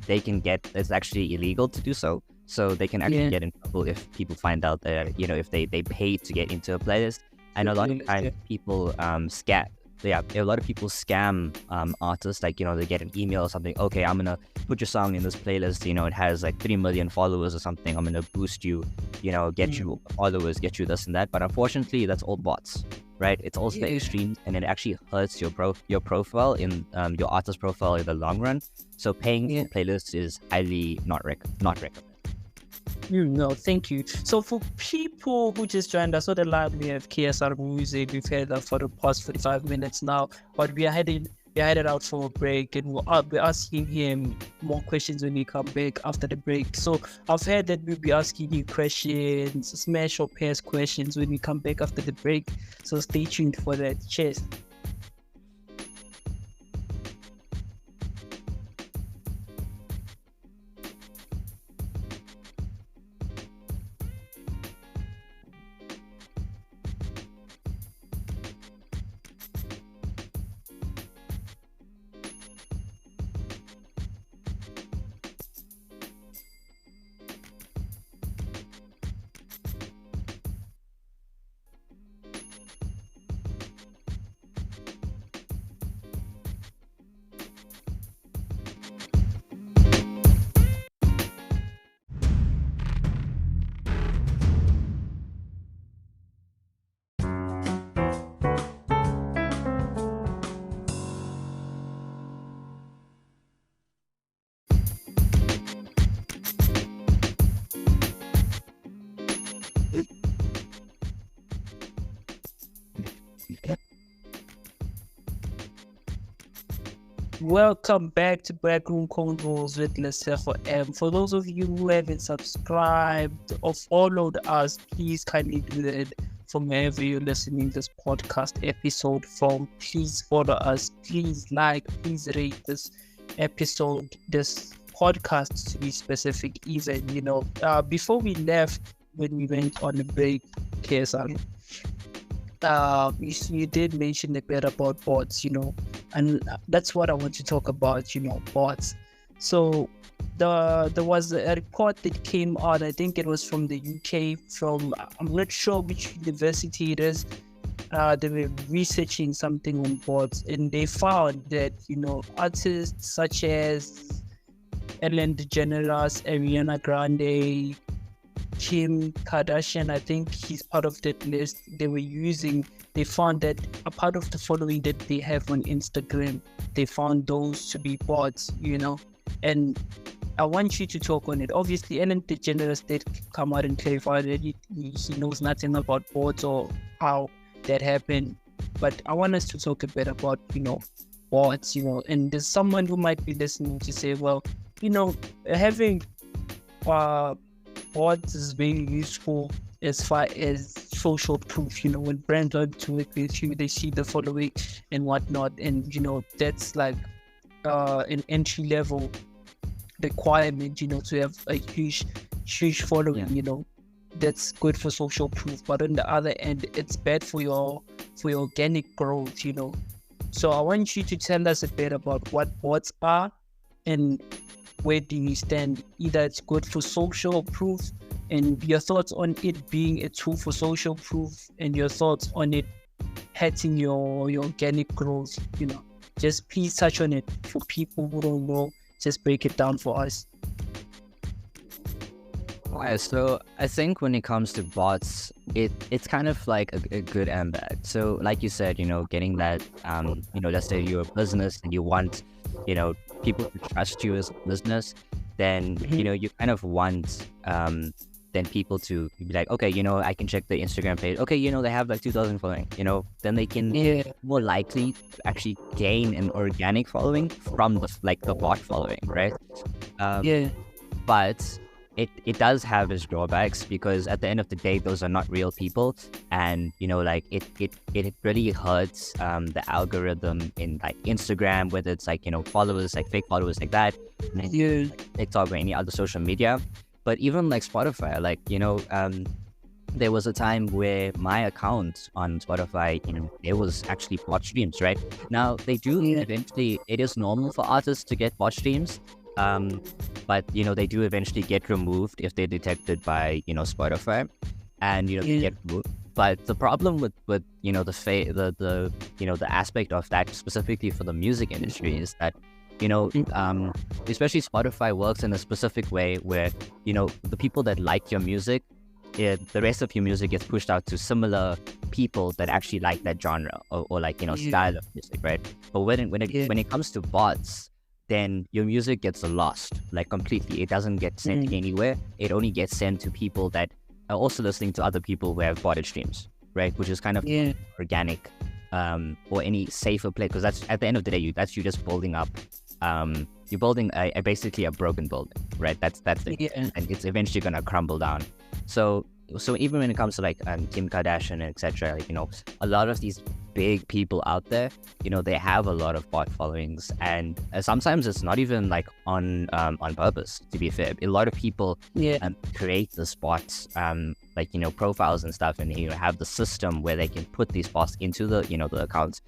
they can get, it's actually illegal to do so. So they can actually get in trouble if people find out that if they pay to get into a playlist. And a lot of times people scam. A lot of people scam artists. They get an email or something. Okay, I'm gonna put your song in this playlist. It has 3 million followers or something. I'm gonna boost you. Get you followers, get you this and that. But unfortunately, that's all bots, right? It's all extreme, and it actually hurts your profile in your artist profile in the long run. So paying for playlists is highly not recommended.
No, thank you. So for people who just joined us on the line, we have KSR Music. We've had that for the past 45 minutes now, but we are headed out for a break, and we'll be asking him more questions when we come back after the break. So I've heard that we'll be asking you questions, smash or pass questions when we come back after the break. So stay tuned for that. Cheers. Welcome back to Backroom Convo with Lesego. For those of you who haven't subscribed or followed us, please kindly do that from wherever you're listening this podcast episode from. Please follow us, please like, please rate this episode, this podcast to be specific even, before we left, when we went on the break, KSR, you did mention a bit about bots, and that's what I want to talk about, bots. So there was a report that came out. I think it was from the UK. I'm not sure which university it is. They were researching something on bots, and they found that artists such as Ellen DeGeneres, Ariana Grande, Kim Kardashian, I think he's part of that list. They found that a part of the following that they have on Instagram, they found those to be bots, and I want you to talk on it. Obviously, Ellen DeGeneres did come out and clarify that he knows nothing about bots or how that happened. But I want us to talk a bit about, bots, and there's someone who might be listening to say, well, having bots is very useful as far as social proof. When brands want to work with you, they see the following and whatnot, and that's like an entry level requirement, to have a huge following. That's good for social proof, but on the other end, it's bad for your organic growth. So I want you to tell us a bit about what bots are and where do you stand. Either it's good for social proof and your thoughts on it being a tool for social proof, and your thoughts on it hurting your organic growth. Just please touch on it for people who don't know. Just break it down for us.
Yeah, so I think when it comes to bots, it's kind of like a good and bad. So like you said, getting that, let's say you're a business and you want, people to trust you as a business, then, you kind of want, then people to be like, okay, I can check the Instagram page. Okay, they have like 2,000 following, then they can more likely actually gain an organic following from the bot following, right? But it does have its drawbacks, because at the end of the day, those are not real people, and it really hurts the algorithm in like Instagram, whether it's like followers, like fake followers like that, TikTok or any other social media. But even like Spotify, there was a time where my account on Spotify, there was actually bot streams, right? Now they do eventually, it is normal for artists to get bot streams, but they do eventually get removed if they're detected by Spotify, and they get removed. But the problem with the aspect of that specifically for the music industry is that especially Spotify works in a specific way where the people that like your music, the rest of your music gets pushed out to similar people that actually like that genre or style of music, right? But when it comes to bots, then your music gets lost like completely. It doesn't get sent anywhere. It only gets sent to people that are also listening to other people who have botted streams, right? Which is kind of organic, or any safer play, because that's at the end of the day, that's you just building up. You're building basically a broken building, right? That's it, and it's eventually gonna crumble down. So even when it comes to like Kim Kardashian and etc., a lot of these big people out there, they have a lot of bot followings, and sometimes it's not even like on purpose. To be fair, a lot of people create the bots, profiles and stuff, and have the system where they can put these bots into the the accounts.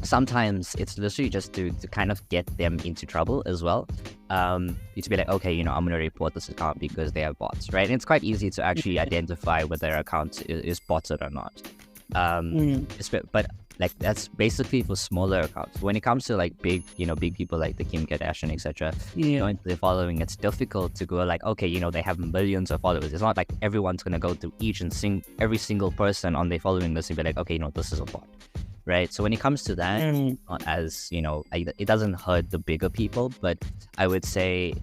Sometimes it's literally just to kind of get them into trouble as well. To be like, okay, I'm going to report this account because they have bots, right? And it's quite easy to actually identify whether their account is botted or not. But like that's basically for smaller accounts. When it comes to like big people like the Kim Kardashian, etc., into their following, it's difficult to go like, okay, they have millions of followers. It's not like everyone's going to go through each and every single person on their following list and be like, okay, this is a bot. Right, so when it comes to that, not as it doesn't hurt the bigger people, but I would say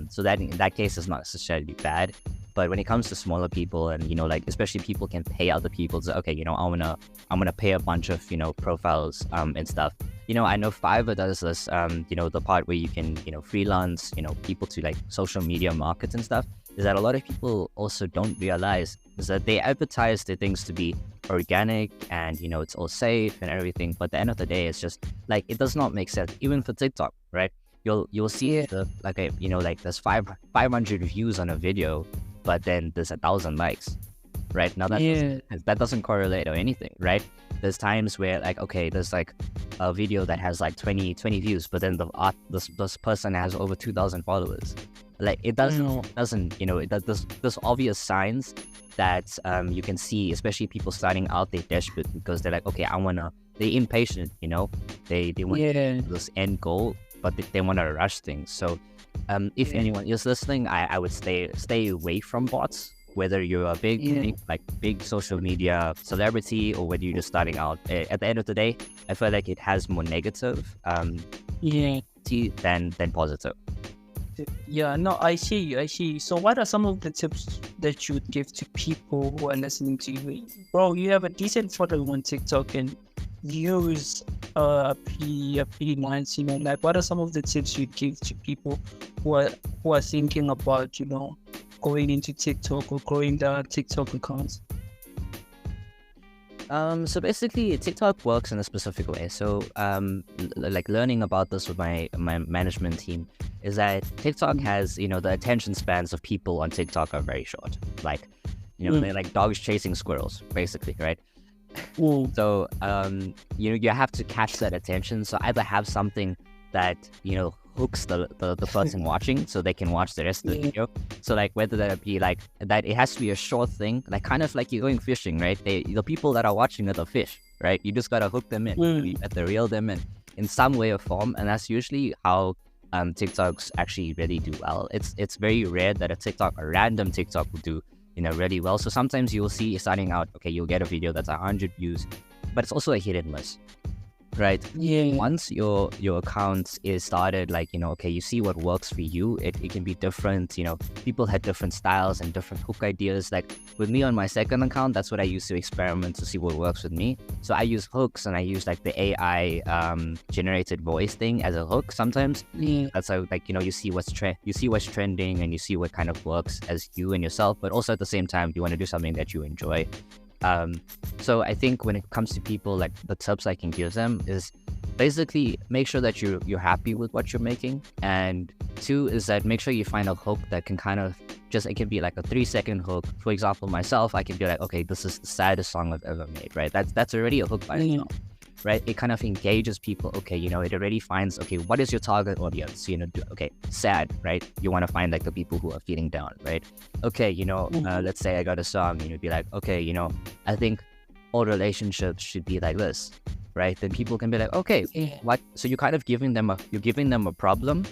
so that in that case is not necessarily bad. But when it comes to smaller people, and especially people can pay other people to, okay, I'm gonna pay a bunch of profiles and stuff. I know Fiverr does this, the part where you can freelance people to like social media markets and stuff. Is that a lot of people also don't realize is that they advertise their things to be organic and it's all safe and everything, but at the end of the day, it's just like it does not make sense. Even for TikTok, right? You'll see there's 500 views on a video, but then there's 1,000 likes, right? Now that doesn't correlate or anything, right? There's times where like, okay, there's like a video that has like 20 views, but then this person has over 2,000 followers. Like it doesn't, you know, there's obvious signs that you can see, especially people starting out, they're desperate because they're like, okay, they're impatient, you know, they want this end goal, but they want to rush things. So if anyone is listening, I would stay away from bots, whether you're a big social media celebrity or whether you're just starting out. At the end of the day, I feel like it has more negative than positive.
Yeah, no, I see you. So what are some of the tips that you would give to people who are listening to you? Bro, you have a decent following on TikTok and views are pretty nice, you know. Like, what are some of the tips you'd give to people who are thinking about, you know, going into TikTok or growing their TikTok accounts?
So basically, TikTok works in a specific way. So, like learning about this with my management team is that TikTok has, you know, the attention spans of people on TikTok are very short. Like, you know, they're like dogs chasing squirrels, basically, right? So, you have to catch that attention. So either have something that, you know, hooks the person watching so they can watch the rest of the video. So like whether that be like that, it has to be a short thing, like kind of like you're going fishing, right? The people that are watching are the fish, right? You just gotta hook them in. You have to reel them in some way or form, and that's usually how TikToks actually really do well. It's very rare that a random TikTok will do, you know, really well. So sometimes you will see starting out, okay, you'll get a video that's 100 views, but it's also a hit and miss. Right. Once your account is started, like, you know, okay, you see what works for you. It can be different. You know, people had different styles and different hook ideas. Like with me on my second account, that's what I use to experiment to see what works with me. So I use hooks and I use like the AI generated voice thing as a hook sometimes. That's how, like, you know, you see what's trending and you see what kind of works as you and yourself. But also at the same time, you want to do something that you enjoy. So I think when it comes to people, like the tips I can give them is basically make sure that you're happy with what you're making. And two is that make sure you find a hook that can kind of it can be like a 3-second hook. For example, myself, I can be like, okay, this is the saddest song I've ever made, right? That's already a hook by itself. Right, it kind of engages people. Okay, you know, it already finds, okay, what is your target audience? You know, okay, sad, right? You want to find like the people who are feeling down, right? Okay, you know, let's say I got a song, and you'd be like, okay, you know, I think all relationships should be like this, right? Then people can be like, okay, what? So you're kind of giving them a problem,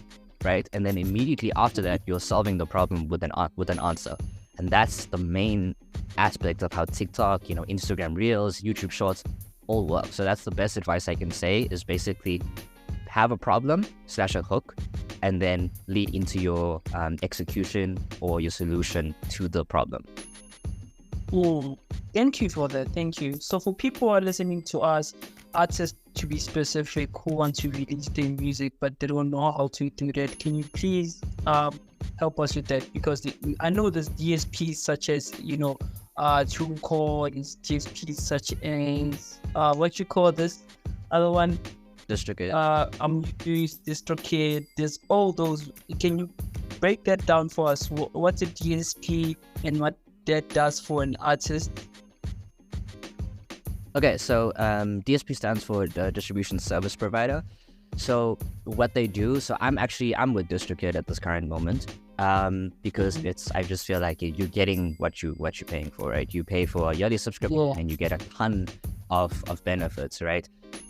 right? And then immediately after that, you're solving the problem with an answer, and that's the main aspect of how TikTok, you know, Instagram Reels, YouTube Shorts all work. So that's the best advice I can say, is basically have a problem / a hook and then lead into your execution or your solution to the problem.
Thank you for that. Thank you. So for people who are listening to us, artists to be specific, who want to release their music but they don't know how to do that, can you please help us with that? Because I know there's DSPs such as, you know, TuneCore, DSPs such as what you call this other one?
DistroKid.
DistroKid. There's all those. Can you break that down for us? What's a DSP and what that does for an artist?
Okay, so DSP stands for the Distribution Service Provider. So what they do, so I'm with DistroKid at this current moment, because I just feel like you're getting what you're paying for, right? You pay for a yearly subscription and you get a ton of benefits, right?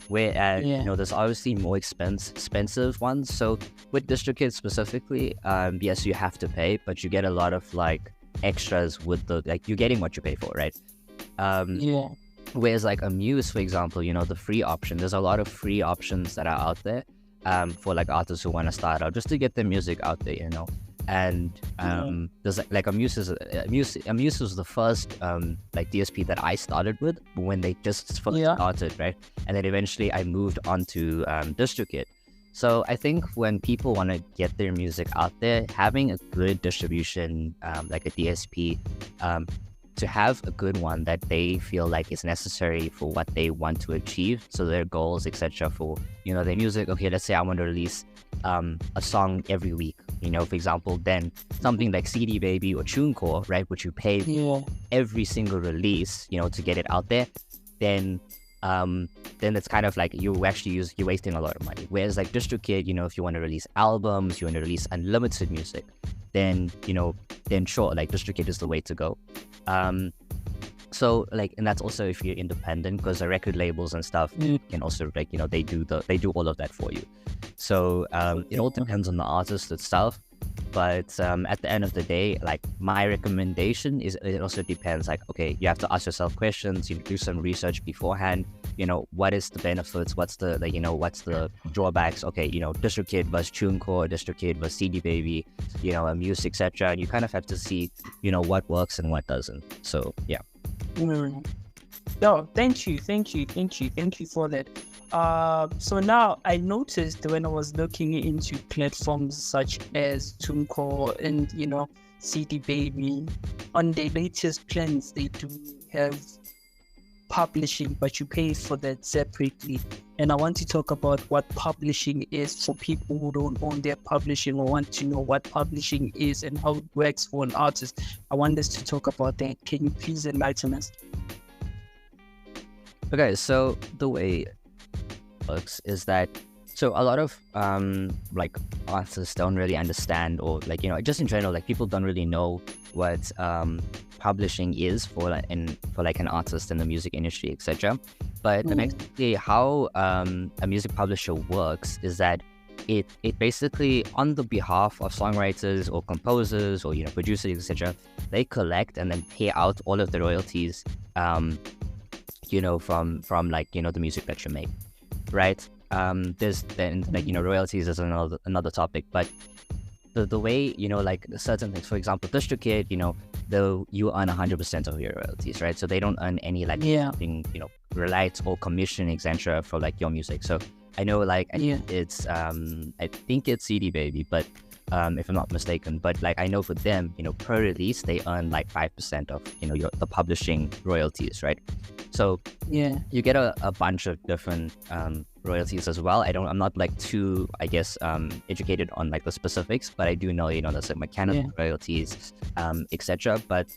Whereas you know, there's obviously more expensive ones. So with DistroKid specifically, yes, you have to pay, but you get a lot of like extras with you're getting what you pay for, right? Whereas like Amuse, for example, you know, the free option, there's a lot of free options that are out there for like artists who want to start out just to get their music out there, you know. And there's like Amuse was the first like DSP that I started with when they just first started, right? And then eventually I moved on to DistroKid. So I think when people want to get their music out there, having a good distribution, like a DSP, to have a good one that they feel like is necessary for what they want to achieve, so their goals, etc., for, you know, their music. Okay, let's say I want to release a song every week, you know, for example, then something like CD Baby or TuneCore, right, which you pay every single release, you know, to get it out there, then then it's kind of like you're wasting a lot of money. Whereas like DistroKid, if you want to release albums, you want to release unlimited music, then sure, like DistroKid is the way to go. So like, and that's also if you're independent, because the record labels and stuff can also like, they do all of that for you. So it all depends on the artist itself. But at the end of the day, like my recommendation is, it also depends, like, okay, you have to ask yourself questions, you do some research beforehand, what is the benefits, what's the, like, what's the drawbacks, okay, DistroKid versus TuneCore, DistroKid versus CD Baby, music, etc. And you kind of have to see, what works and what doesn't. So yeah.
No, thank you for that. So now I noticed when I was looking into platforms such as TuneCore and CD Baby, on their latest plans they do have publishing, but you pay for that separately. And I want to talk about what publishing is for people who don't own their publishing or want to know what publishing is and how it works for an artist. I want us to talk about that. Can you please enlighten us?
Okay, so the way it works is that, so a lot of like artists don't really understand, or like, just in general, like people don't really know what publishing is for like an artist in the music industry, etc. But basically how a music publisher works is that it basically, on the behalf of songwriters or composers or producers, etc., they collect and then pay out all of the royalties from like the music that you make, right? There's then like royalties is another topic, but the way like certain things, for example, DistroKid, though you earn 100% of your royalties, right? So they don't earn any like rights or commission, etc. for like your music. So I know like it's I think it's CD Baby, but if I'm not mistaken, but like I know for them, per release they earn like 5% of the publishing royalties, right? So you get a bunch of different royalties as well. I'm not like too, I guess, educated on like the specifics, but I do know there's like mechanical royalties, etc. But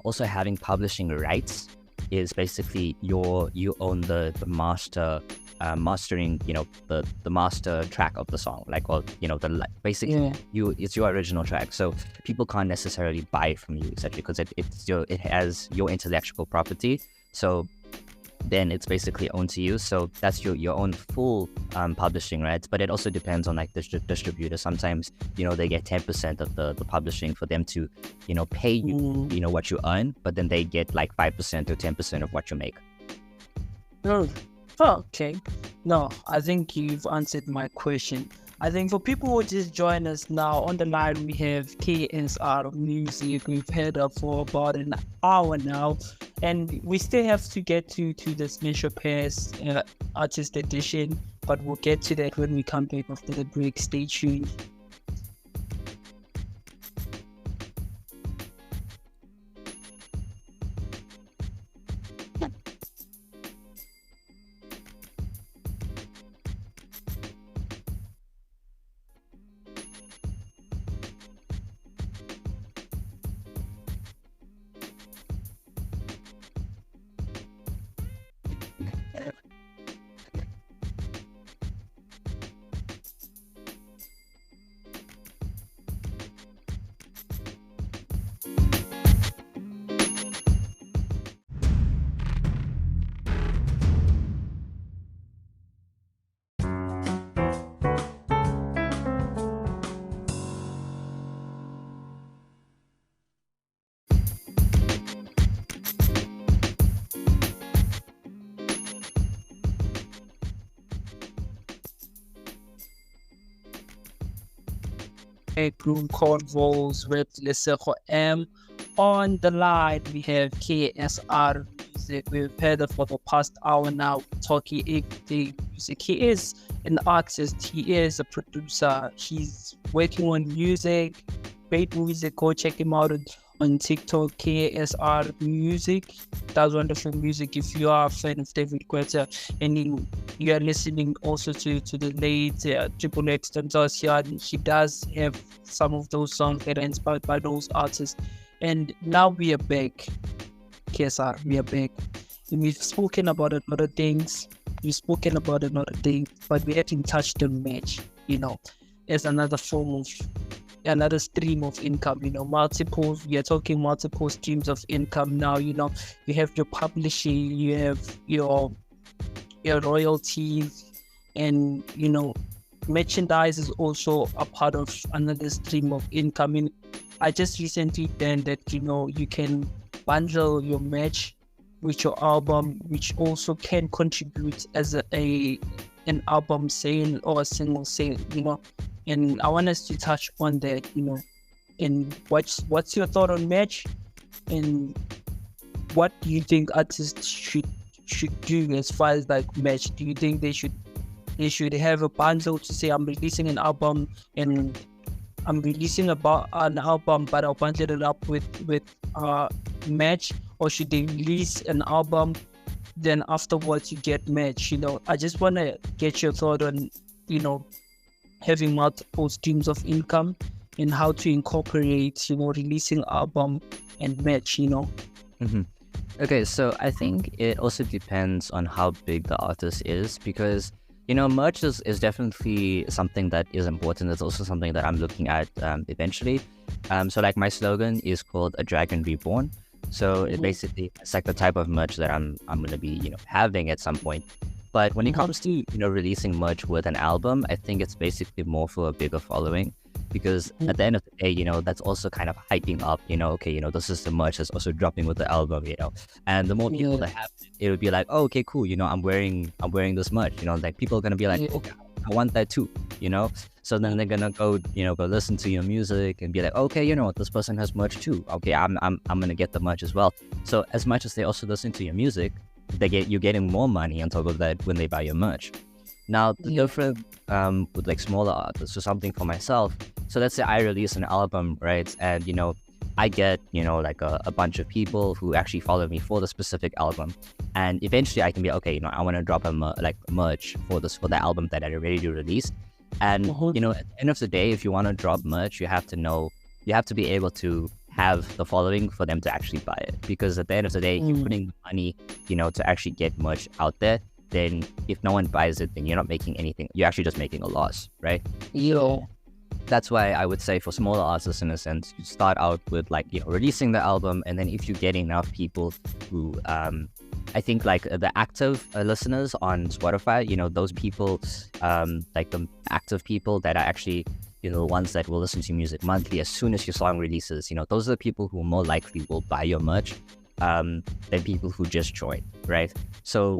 also having publishing rights is basically you own the master mastering, the master track of the song, like, or basically it's your original track, so people can't necessarily buy it from you, etc., because it has your intellectual property. So then it's basically owned to you. So that's your own full publishing rights. But it also depends on like the distributor. Sometimes they get 10% of the publishing for them to pay you what you earn, but then they get like 5% or 10% of what you make.
Okay. No, I think you've answered my question. I think for people who just join us now, on the line we have KSR Music. We've had her for about an hour now, and we still have to get to the Smasher Pass Artist Edition, but we'll get to that when we come back after the break. Stay tuned. Backroom Convos with Lesego M. On the line, we have KSR Music. We've had it for the past hour now, talking everyday music. He is an artist, he is a producer, he's working on music, great music. Go check him out on TikTok, KSR Music. Does wonderful music. If you are a fan of David Guetta and you are listening also to the late XXXTentacion, he does have some of those songs that are inspired by those artists. And now we are back, KSR, we are back. we've spoken about a lot of things. We've spoken about a lot of things, but we haven't touched the match, as another form of another stream of income, multiple, we are talking multiple streams of income now. You have your publishing, you have your royalties, and merchandise is also a part of another stream of income. I just recently learned that you can bundle your merch with your album, which also can contribute as an album sale or a single sale, and I want us to touch on that, and what's your thought on merch, and what do you think artists should do as far as like merch? Do you think they should have a bundle to say, I'm releasing an album and I'm releasing about an album, but I'll bundle it up with merch, or should they release an album, then afterwards you get merch? I just want to get your thought on having multiple streams of income and how to incorporate releasing album and merch.
Okay, so I think it also depends on how big the artist is, because merch is definitely something that is important. It's also something that I'm looking at eventually. So like my slogan is called A Dragon Reborn. So it basically, it's like the type of merch that I'm going to be having at some point. But when it comes to releasing merch with an album, I think it's basically more for a bigger following, because at the end of the day, that's also kind of hyping up, okay, this is the merch that's also dropping with the album, and the more people that have it would be like, oh, okay, cool, I'm wearing this merch, like people are gonna be like, okay, I want that too, so then they're gonna go listen to your music and be like, okay, this person has merch too, okay, I'm gonna get the merch as well. So as much as they also listen to your music, you're getting more money on top of that when they buy your merch. Now the difference with like smaller artists, or something for myself, so let's say I release an album, right, and I get like a bunch of people who actually follow me for the specific album, and eventually I can be okay, I want to drop merch for the album that I already released. And at the end of the day, if you want to drop merch, you have to be able to have the following for them to actually buy it, because at the end of the day, you're putting money to actually get merch out there. Then if no one buys it, then you're not making anything, you're actually just making a loss, right? That's why I would say for smaller artists, in a sense, you start out with like releasing the album, and then if you get enough people who I think like the active listeners on Spotify, those people, like the active people that are actually the ones that will listen to music monthly as soon as your song releases, those are the people who more likely will buy your merch than people who just join, right? So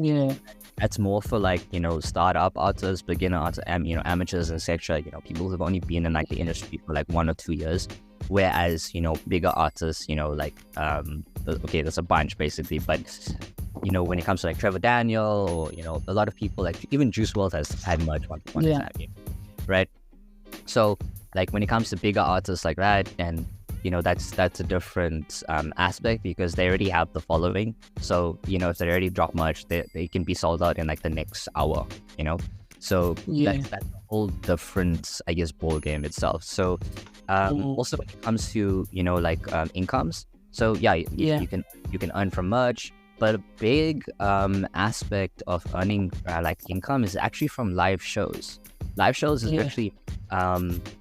that's more for like startup artists, beginner artists, amateurs, etc. People who've only been in like the industry for like 1 or 2 years, whereas bigger artists, like okay, there's a bunch basically, but when it comes to like Trevor Daniel, or a lot of people, like even Juice WRLD has had merch one time, right? So like when it comes to bigger artists like that, and that's a different aspect, because they already have the following. So if they already drop merch, they can be sold out in like the next hour, so that's a whole different, I guess, ball game itself. So also when it comes to like incomes, so you can earn from merch, but a big aspect of earning like income is actually from live shows. Live shows is actually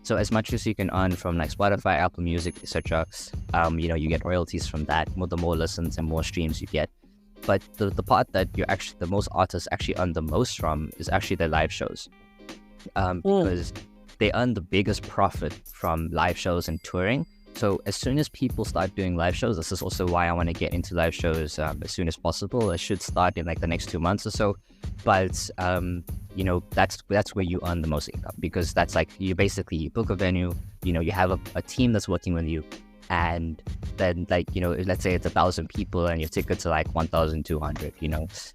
so as much as you can earn from like Spotify, Apple Music, etc. You get royalties from that. The more listens and more streams you get. But the part that the most artists actually earn the most from is actually their live shows, because they earn the biggest profit from live shows and touring. So as soon as people start doing live shows, this is also why I want to get into live shows as soon as possible. It should start in like the next 2 months or so. But that's where you earn the most income, because that's like you book a venue, you have a team that's working with you, and then like let's say it's 1,000 people and your tickets are like 1,200.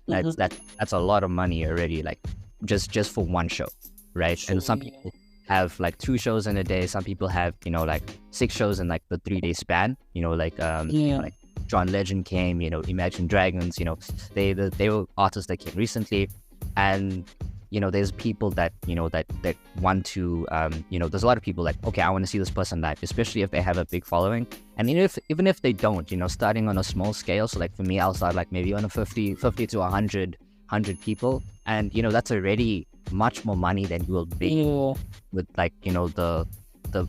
That's a lot of money already, like just for one show, right? And some people have like 2 shows in a day. Some people have like 6 shows in like the 3-day span. Like John Legend came. Imagine Dragons. They were artists that came recently, and there's people that that want to there's a lot of people like, okay, I want to see this person live, especially if they have a big following. And even if they don't, starting on a small scale, so like for me, I'll start like maybe on a 50 to 100 people, and that's already much more money than you will be with like the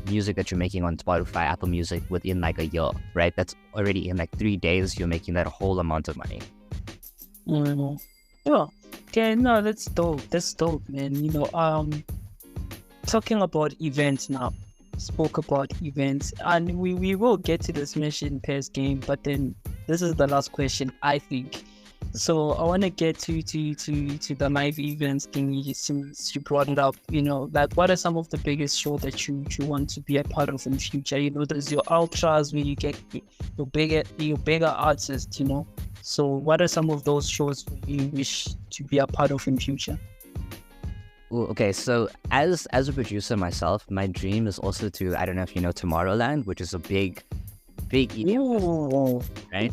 music that you're making on Spotify, Apple Music within like a year, right? That's already in like 3 days you're making that whole amount of money.
Yeah. Yeah, no, that's dope. That's dope, man. Talking about events now. Spoke about events, and we will get to this mission pairs game, but then this is the last question, I think. So I want to get to the live events thing since you brought it up. Like what are some of the biggest shows that you want to be a part of in the future? There's your ultras where you get your bigger artists. So what are some of those shows you wish to be a part of in future?
Well, okay, so as a producer myself, my dream is also to, I don't know if you know Tomorrowland, which is a big event, right?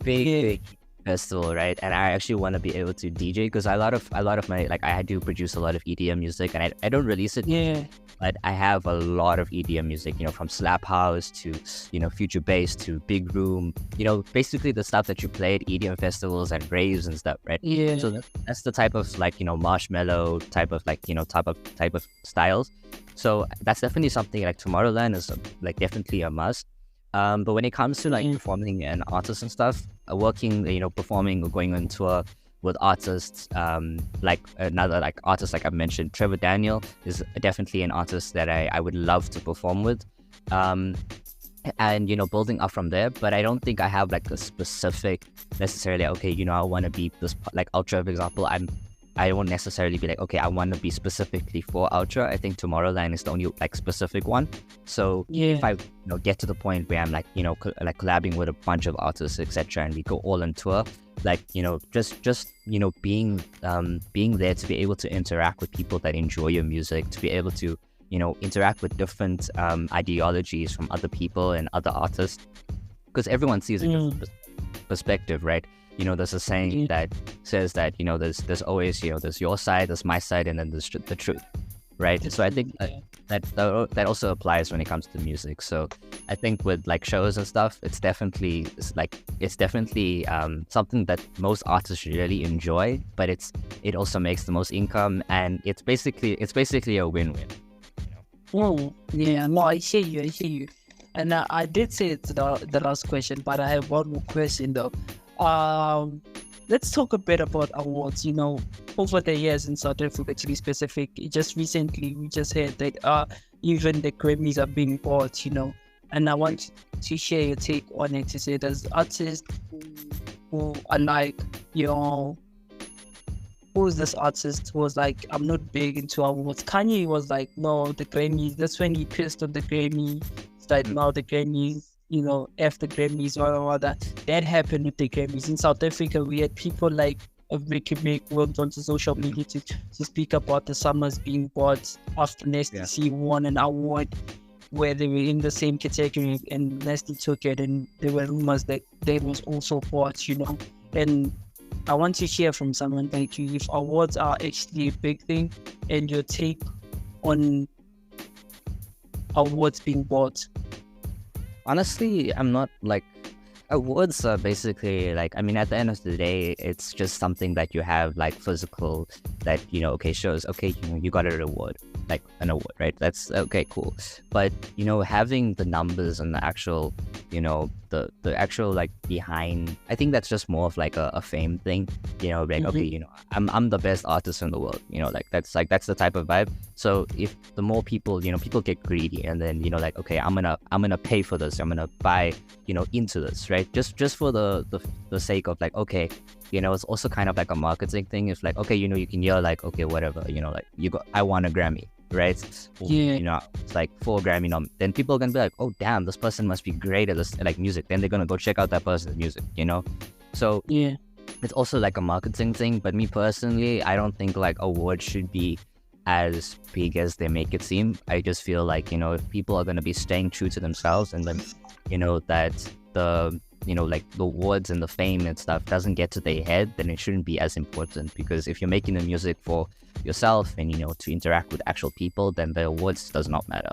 Big festival, right? And I actually want to be able to DJ, because a lot of my, like, I do produce a lot of EDM music, and I don't release it. But I have a lot of EDM music, from slap house to, future bass to big room, basically the stuff that you play at EDM festivals and raves and stuff, right?
Yeah.
So that's the type of like, marshmallow type of like, type of styles. So that's definitely something like Tomorrowland is like definitely a must. But when it comes to like performing and artists and stuff, working, performing or going on tour with artists, like another like artist, like I mentioned, Trevor Daniel is definitely an artist that I would love to perform with, and building up from there. But I don't think I have like a specific necessarily, okay, I want to be this, like Ultra, for example. I won't necessarily be like, okay, I want to be specifically for Ultra. I think Tomorrowland is the only like specific one. So if I get to the point where I'm like, like collabing with a bunch of artists, etc., and we go all on tour, like, just being there to be able to interact with people that enjoy your music, to be able to interact with different ideologies from other people and other artists, because everyone sees a different perspective, right? There's a saying that says that there's always there's your side, there's my side, and then there's the truth, right? So I think that also applies when it comes to music. So I think with like shows and stuff, it's definitely something that most artists really enjoy, but it also makes the most income, and it's basically a win-win.
Oh yeah, no, I hear you. And I did say it's the last question, but I have one more question though. Let's talk a bit about awards. Over the years in South Africa, to be specific, just recently we just heard that even the Grammys are being bought. And I want to share your take on it. To say there's artists who are like, who's this artist who was like, I'm not big into awards. Kanye was like, no, the Grammys. That's when he pissed on the Grammys. It's like, now the Grammys, F the Grammys, or that happened with the Grammys. In South Africa, we had people like Ricky Make went onto social media to speak about the Summers being bought after Nasty C won an award where they were in the same category, and Nasty took it, and there were rumors that they was also bought, And I want to hear from someone like you if awards are actually a big thing, and your take on awards being bought.
Honestly, I'm not like, awards are basically like, I mean, at the end of the day, it's just something that you have like physical that, okay, shows, okay, you got an award, like an award, right? That's okay, cool. But, having the numbers and the actual, the actual like behind, I think that's just more of like a fame thing, like, okay, I'm the best artist in the world, that's the type of vibe. So if the more people, people get greedy, and then, like, okay, I'm gonna pay for this, I'm gonna buy, into this, right? Just for the sake of like, okay, it's also kind of like a marketing thing. It's like, okay, you can yell like, okay, whatever, like I won a Grammy, right? Or, it's like 4 Grammy then people are gonna be like, oh damn, this person must be great at this like music. Then they're gonna go check out that person's music, So it's also like a marketing thing. But me personally, I don't think like awards should be as big as they make it seem. I just feel like, if people are gonna be staying true to themselves, and then that the like the awards and the fame and stuff doesn't get to their head, then it shouldn't be as important. Because if you're making the music for yourself and to interact with actual people, then the awards does not matter.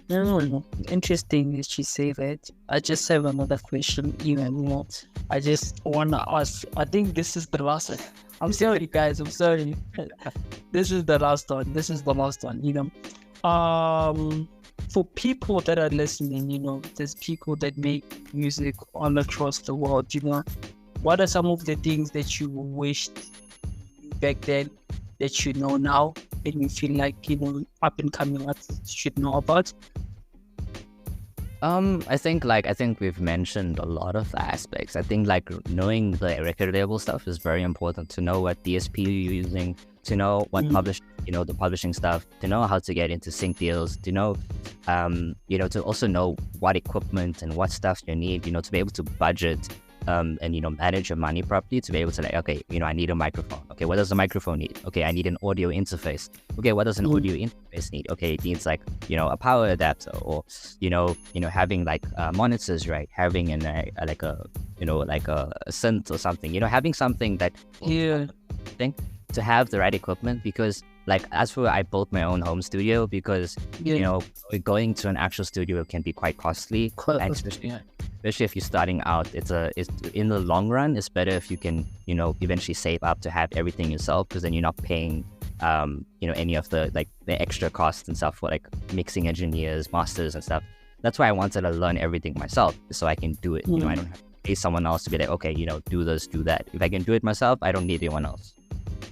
No. Interesting that you say that. I just have another question, even more. I just wanna ask. I think this is the last one. I'm sorry, guys. I'm sorry. This is the last one. For people that are listening, there's people that make music all across the world. What are some of the things that you wished back then that you know now, and you feel like up and coming artists should know about?
I think we've mentioned a lot of the aspects. I think like knowing the record label stuff is very important. To know what DSP you're using, to know what the publishing stuff, to know how to get into sync deals, to know, to also know what equipment and what stuff you need, to be able to budget, and manage your money properly, to be able to like, okay, I need a microphone. Okay, what does the microphone need? Okay, I need an audio interface. Okay, what does an audio interface need? Okay, it needs like a power adapter, or having like monitors, right? Having an like a synth or something. Having something that to have the right equipment. Because like as for I built my own home studio, because going to an actual studio can be quite costly, and especially if you're starting out. It's in the long run, it's better if you can eventually save up to have everything yourself, because then you're not paying any of the extra costs and stuff for like mixing engineers, masters and stuff. That's why I wanted to learn everything myself, so I can do it. I don't have to pay someone else to be like, okay, do this, do that. If I can do it myself, I don't need anyone else.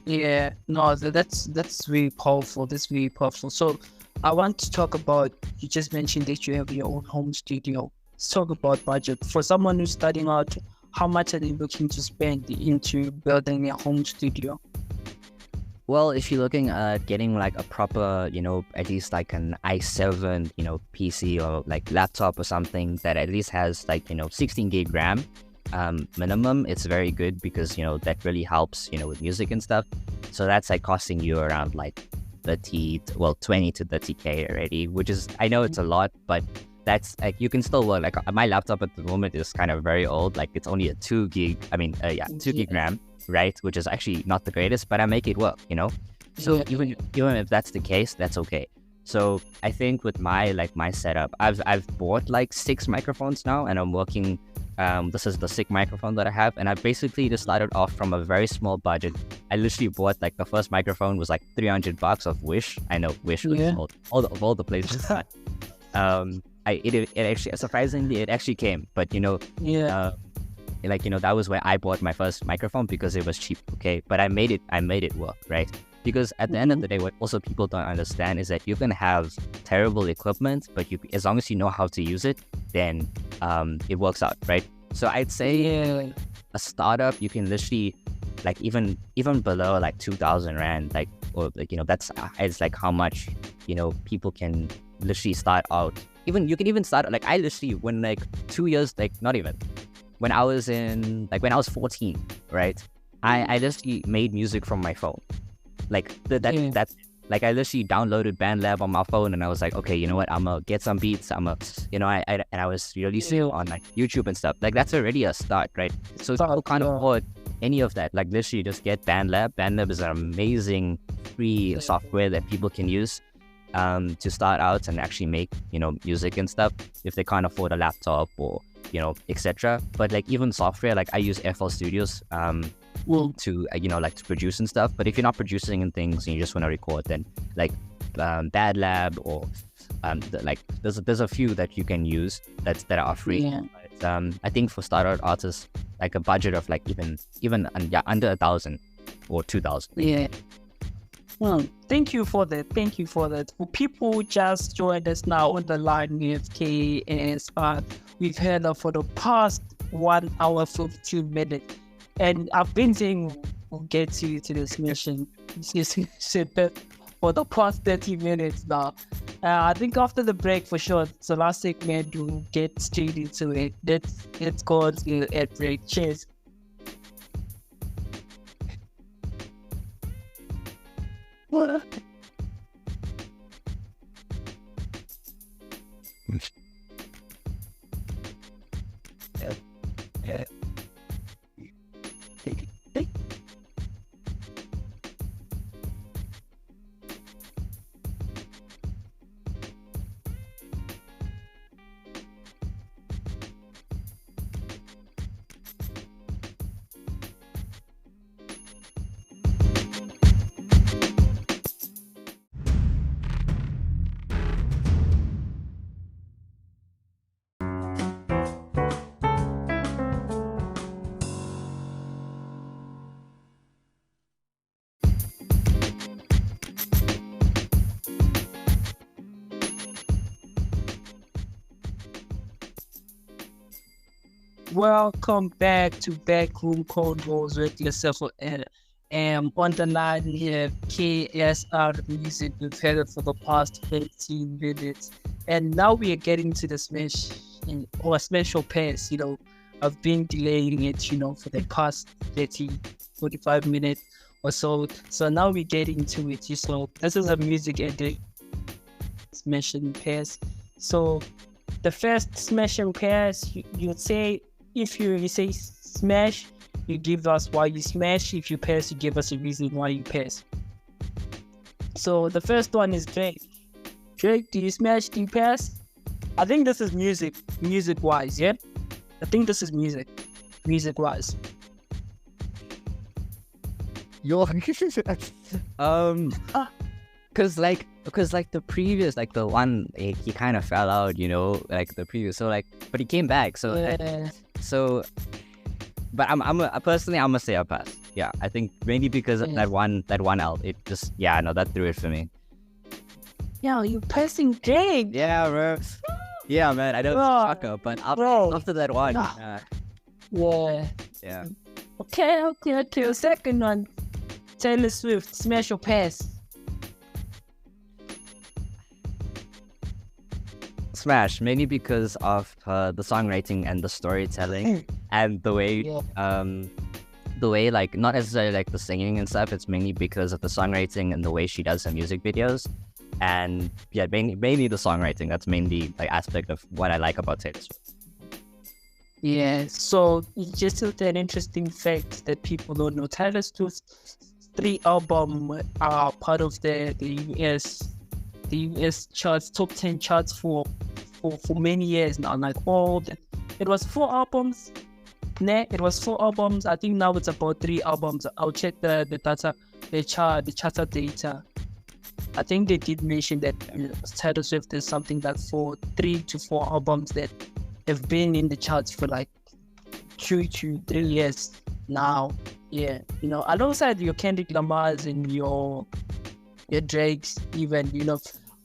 Yeah, no, that's really powerful. That's really powerful. So I want to talk about, you just mentioned that you have your own home studio. Let's talk about budget. For someone who's starting out, how much are they looking to spend into building a home studio?
Well, if you're looking at getting like a proper, at least like an i7, PC or like laptop or something that at least has like, 16 gig RAM, minimum, it's very good, because that really helps with music and stuff. So that's like costing you around like 20 to 30k already, which is, I know it's a lot, but that's like, you can still work. Like my laptop at the moment is kind of very old, like it's only a 2 gig RAM, right, which is actually not the greatest, but I make it work. So even if that's the case, that's okay. So I think with my setup, I've bought like 6 microphones now, and I'm working. This is the 6th microphone that I have, and I basically just started off from a very small budget. I literally bought like the first microphone was like $300 of Wish. I know Wish was all the places. It actually, surprisingly, it actually came, but that was where I bought my first microphone, because it was cheap. Okay, but I made it work, right? Because at the end of the day, what also people don't understand is that you can have terrible equipment, but as long as you know how to use it, then it works out, right? So I'd say a startup, you can literally like even below like 2,000 Rand, that's it's like how much people can literally start out. You can even start like I literally, when like 2 years, like not even, when I was 14, right? I literally made music from my phone. Like that's like I literally downloaded BandLab on my phone, and I was like, okay, you know what? I'm gonna get some beats. I was releasing on like YouTube and stuff. Like that's already a start, right? So people can't afford any of that. Like literally, just get BandLab. BandLab is an amazing free software that people can use to start out and actually make music and stuff, if they can't afford a laptop or etc. But like even software, like I use FL Studios to to produce and stuff. But if you're not producing and things and you just want to record, then like Bad Lab or there's a few that you can use that are free. But, I think for starter artists, like a budget of like even under 1,000 or 2,000.
Well, thank you for that. For people who just joined us now on the line with KSR, we've heard her for the past 1 hour 52 minutes, and I've been saying we'll get to this mission. She said that for the past 30 minutes now. I think after the break, for sure, it's the last segment, we'll get straight into it. Let's go to a break. Cheers. Welcome back to Backroom Convos with yourself and on the line here, KSR music. We've had it for the past 15 minutes, and now we are getting to the special pairs. I've been delaying it, for the past 30, 45 minutes or so. So now we're getting to it. This is a music edit smashing pairs. So the first smashing pairs, you'd say, if you say smash, you give us why you smash. If you pass, you give us a reason why you pass. So the first one is Drake. Drake, do you smash, do you pass? I think this is music-wise, yeah? I think this is music-wise.
Yo, Cause like the previous, like the one, he kind of fell out, like the previous. So but he came back. So
Yeah.
But I'm gonna say a pass. Yeah, I think mainly because of that one L. It just that threw it for me.
Yo, you passing Drake.
Yeah, bro. Yeah, man. I know it's shocker, but after that one.
Yeah. Okay. Second one, Taylor Swift, smash or pass?
Smash, mainly because of the songwriting and the storytelling and the way like not necessarily like the singing and stuff. It's mainly because of the songwriting and the way she does her music videos, and mainly the songwriting. That's mainly like aspect of what I like about Taylor Swift.
Yeah, so just an interesting fact that people don't know. Taylor Swift's 3 albums are part of the US charts, top 10 charts for many years now. It was 4 albums. It was 4 albums. I think now it's about 3 albums. I'll check the data, the charter data. I think they did mention that Taylor Swift is something like 3 to 4 albums that have been in the charts for like 2 to 3 years now. Yeah, alongside your Kendrick Lamar's and your Drake's even,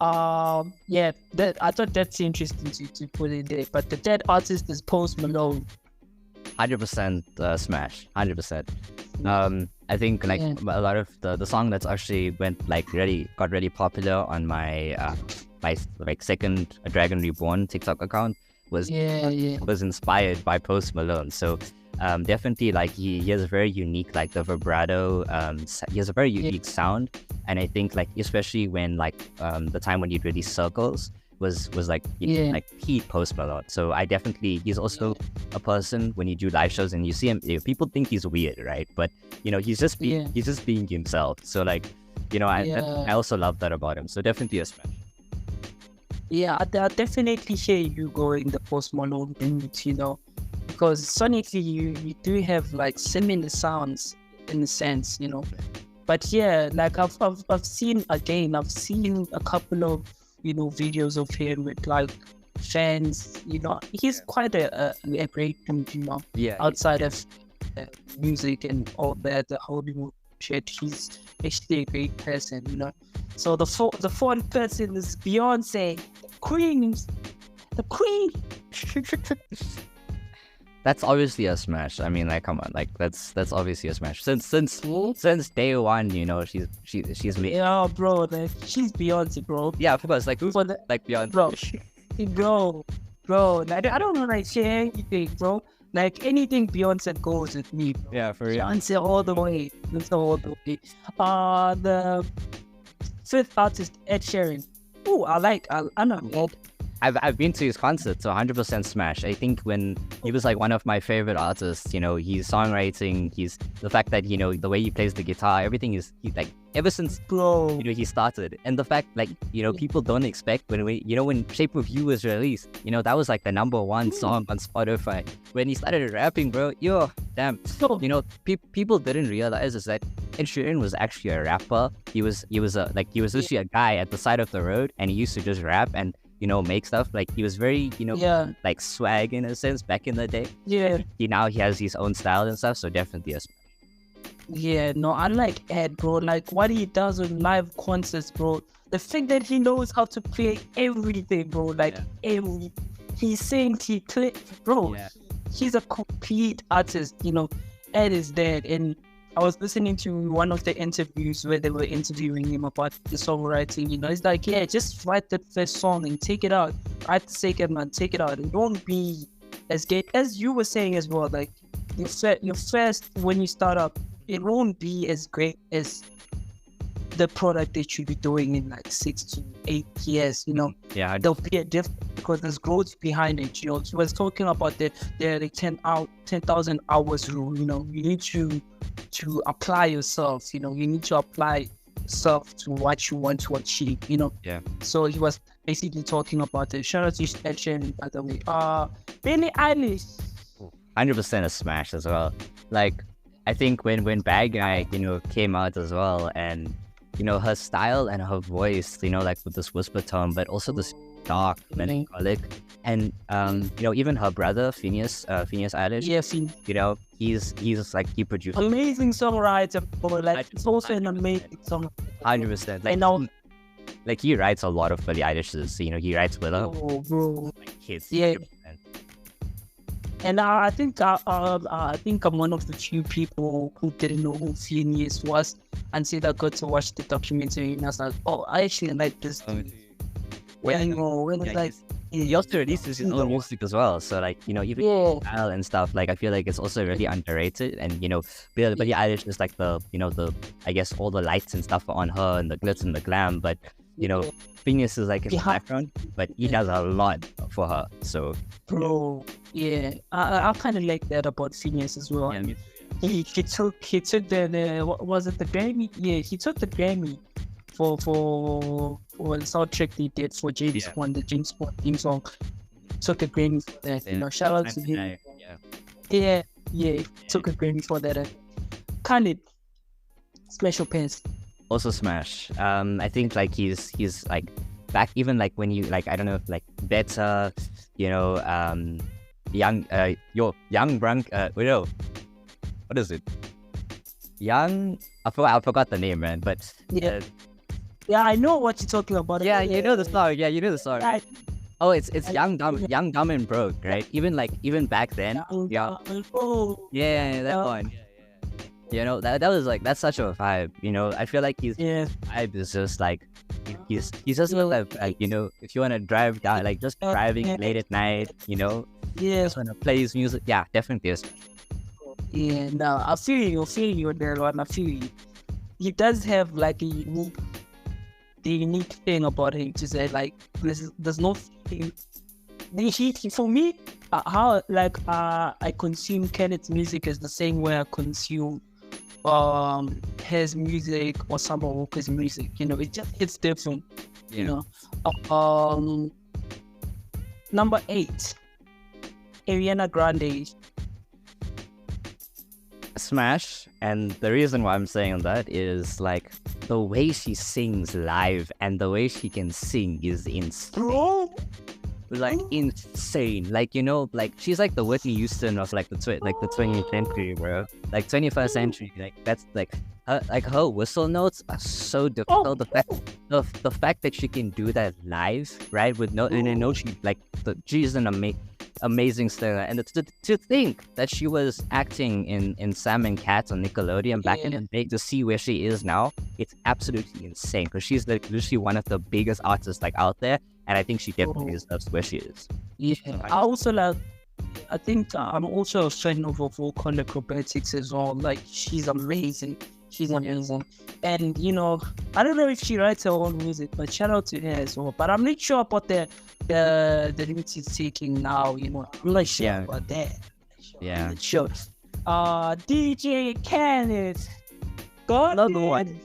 I thought that's interesting to put in there. But the third artist is Post Malone.
100% smash. 100%. I think a lot of the song that's actually got really popular on my my second Dragon Reborn TikTok account was inspired by Post Malone. So definitely he has a very unique the vibrato. He has a very unique sound, and I think especially when the time when he released Circles was peak Post Malone. So he's also a person when you do live shows and you see him, people think he's weird, right? But he's just being himself. So I also love that about him. So definitely a smash.
Yeah, I definitely hear you going the Post Malone thing, because sonically you do have similar sounds in a sense, But yeah, I've seen a couple of videos of him with fans. He's quite a great dude, outside of music and all that, the Hollywood shit. He's actually a great person, So the fourth person is Beyonce, the queen.
That's obviously a smash. I mean, come on, that's obviously a smash. Since day one, she's me.
Yeah, bro, she's Beyonce, bro.
Yeah, of course, who Beyonce?
Bro, I don't know share anything, bro. Anything Beyonce goes with me, bro.
Yeah, for real.
Beyonce all the way. That's all the way. The fifth artist, Ed Sheeran. Ooh, I know Ed.
I've been to his concert, so 100% smash. I think when he was one of my favorite artists, his songwriting, the fact that the way he plays the guitar, everything is ever since he started, and the fact people don't expect when Shape of You was released, that was the number 1 song on Spotify. When he started rapping, bro, damn, people didn't realize is that Ed Sheeran was actually a rapper. He was literally a guy at the side of the road, and he used to just rap and make stuff. He was very swag in a sense back in the day.
Yeah.
He has his own style and stuff, so definitely a smash.
Yeah, no, I like Ed, bro. What he does with live concerts, bro. The fact that he knows how to play everything, bro. He sings, he plays, bro.
Yeah.
he's a complete artist, you know. Ed is dead. And I was listening to one of the interviews where they were interviewing him about the songwriting. You know, it's like, yeah, just write the first song and take it out. Write the second one, take it out. And don't be as gay as you were saying as well. Like your first when you start up, it won't be as great as the product that you'll be doing in like 6 to 8 years, you know.
Yeah,
there'll be a difference because there's growth behind it. You know, he was talking about the 10,000 hours rule. You know, you need to apply yourself. You know, you need to apply yourself to what you want to achieve. You know.
Yeah.
So he was basically talking about it. Shout out to XXXTentacion, by the way. Billie Eilish.
100% a smash as well. Like, I think when Bad Guy, you know, came out as well, and you know, her style and her voice, you know, like with this whisper tone, but also this dark, melancholic, and you know, even her brother Phineas Eilish,
yes,
you know, he's like, he produced
amazing songwriter, but like it's also an amazing song.
100%. Like,
and now,
like he writes a lot of Billie Eilish's, you know, he writes with her.
Oh, bro.
Like hits.
Yeah.
100%.
And I think I'm one of the few people who didn't know who Phineas was until I got to watch the documentary, and I was like, oh, I actually like this dude. When it's like,
he also releases his own music as well, so like, you know, even style and stuff, like I feel like it's also really underrated. And you know, Billie Eilish is like the, you know, the, I guess all the lights and stuff are on her and the glitz and the glam, but you know, Phineas is like in the background, but he does a lot for her. So,
bro, yeah, I kind of like that about Phineas as well.
Yeah,
he took the what was it, the Grammy? Yeah, he took the Grammy for the soundtrack they did for James Bond, the James Bond theme song. Took a Grammy for that. You know, shout out to him. Yeah, took a Grammy for that. Khalid, special pants.
Also smash. I think like he's like back, even like when you like, I don't know if like Better, you know, young Brunk, no, what is it? Young, I forgot the name, man. But
yeah, I know what you're talking about.
Yeah, you know the song. Yeah, you know the song.
Right.
Oh, it's Young, Dumb and Broke, right? Even back then. Yeah, that one. You know, that was like, that's such a vibe. You know, I feel like his vibe is just like, he's just like, you know, if you want to drive down, like just driving late at night, you know, just want to play his music. Yeah, definitely is.
Yeah, no, I feel you there, Lord. I feel you. He does have like the unique thing about him to say, like, there's no thing. For me, how like I consume Kenneth's music is the same way I consume his music or Summer Walker's music. You know, it's different. You know. Number 8, Ariana Grande.
Smash. And the reason why I'm saying that is like the way she sings live and the way she can sing is insane. Like insane. Like, you know, like she's like the Whitney Houston of like the 20th century, bro. Like 21st century. Like that's like her whistle notes are so difficult. The fact that she can do that live, right? With she like she's an amazing singer. And to think that she was acting in Sam and Cat on Nickelodeon back in the day, to see where she is now, it's absolutely insane, because she's like literally one of the biggest artists like out there, and I think she definitely deserves where she is.
I think I'm also a fan of her vocal acrobatics as well. Like, she's amazing. And you know, I don't know if she writes her own music, but shout out to her as well. But I'm not sure about the route she's taking now. You know, I'm not sure about that.
Yeah.
Sure. DJ Khaled. Got
another one.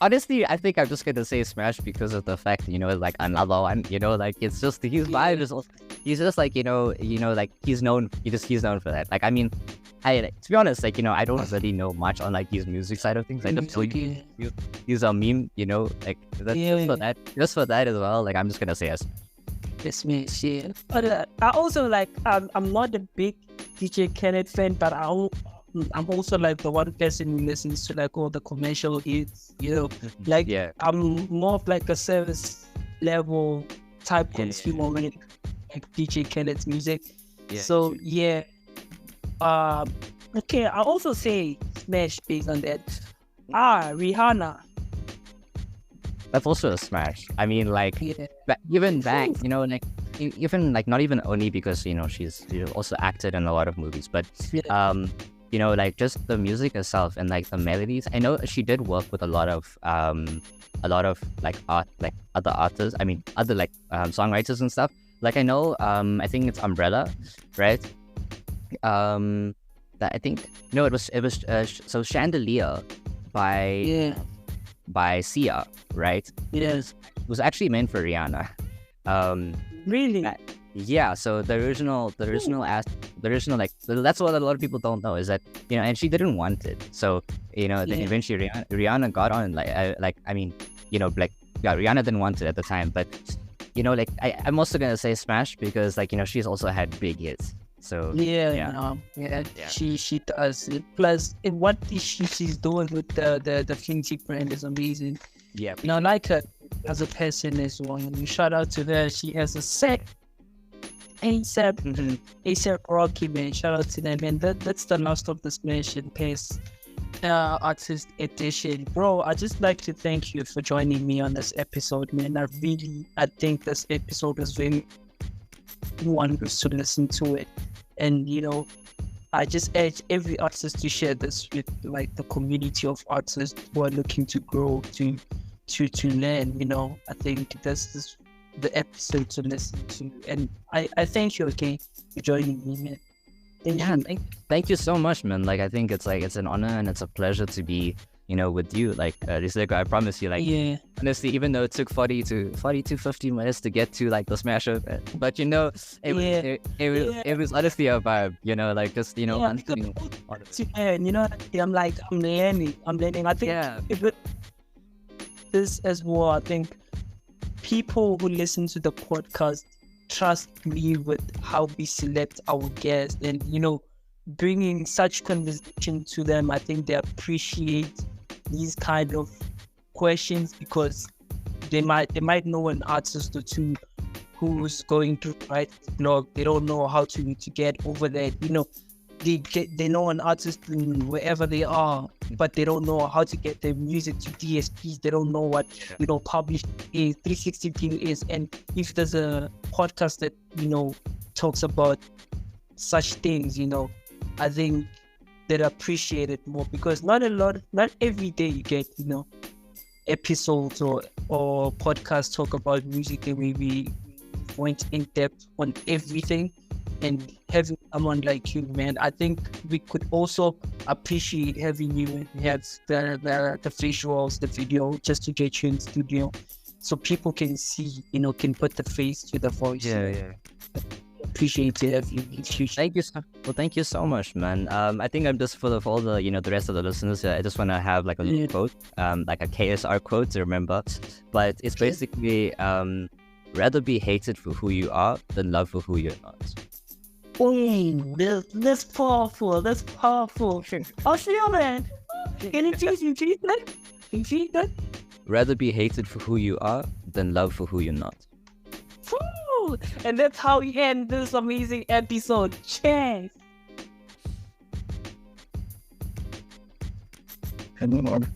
Honestly, I think I'm just gonna say Smash because of the fact, you know, like another one, you know, like it's just his vibe is also, he's just like, you know, like he's known for that. Like, I mean, to be honest, like, you know, I don't really know much on like his music side of things. I just feel he's a meme, you know, like just for that as well. Like, I'm just gonna say yes.
Yes, me, yeah. But I also like, I'm not a big DJ Khaled fan, but I'm also like the one person who listens to like all the commercial hits, you know, like I'm more of like a service level type consumer when it like DJ Khaled's music.
Yeah,
So yeah. Okay, I also say smash based on that. Rihanna.
That's also a smash. I mean, like,
Yeah.
even back, you know, like, even like not even only because you know she's also acted in a lot of movies, but you know, like just the music itself and like the melodies. I know she did work with a lot of like art, like other artists. I mean, other like songwriters and stuff. Like I know, I think it's Umbrella, right? That I think no, it was so Chandelier by Sia, right?
Yes.
It was actually meant for Rihanna.
Really?
Yeah. So the original like that's what a lot of people don't know is that you know, and she didn't want it. So you know, then eventually Rihanna got on. Like I mean, you know, like yeah, Rihanna didn't want it at the time, but you know, like I'm also gonna say smash because like you know she's also had big hits. So
she does. Plus, what she's doing with the Fenty brand is amazing.
Yeah,
you know, I like her as a person as well. And shout out to her. She has a set ASAP Rocky, man. Shout out to them, man. That's the last of the Smash and Pace artist edition, bro. I just like to thank you for joining me on this episode, man. I think this episode was very wondrous to listen to it. And you know, I just urge every artist to share this with like the community of artists who are looking to grow, to learn. You know, I think this is the episode to listen to. And I thank you again for joining me, man.
Thank you so much, man. Like I think it's an honor and it's a pleasure to be, you know, with you. Like Lesego, I promise you, like honestly, even though it took 40 to 50 minutes to get to like the smash of it, but you know, it was honestly a vibe, you know, like just you know,
and you know, I'm learning. I think this as well. I think people who listen to the podcast trust me with how we select our guests, and you know, bringing such conversation to them. I think they appreciate these kind of questions because they might know an artist or two who's going to write a blog. They don't know how to get over that. You know, they know an artist wherever they are, but they don't know how to get their music to DSPs. They don't know what you know published is 360 thing is. And if there's a podcast that you know talks about such things, you know, I think they'd appreciate it more because not every day you get, you know, episodes or podcasts talk about music the way we went in depth on everything. And having someone like you, man, I think we could also appreciate having you and have the visuals, the video, just to get you in studio so people can see, you know, can put the face to the voice. Appreciate it.
Thank you so much, man. I think I'm just full of all the, you know, the rest of the listeners. I just want to have like a little quote, like a KSR quote to remember. But it's basically, rather be hated for who you are than loved for who you're not.
Oh, that's powerful. That's powerful. Oh, sure, man. Can you repeat that? Repeat that?
Rather be hated for who you are than loved for who you're not.
And that's how we end this amazing episode. Cheers.
And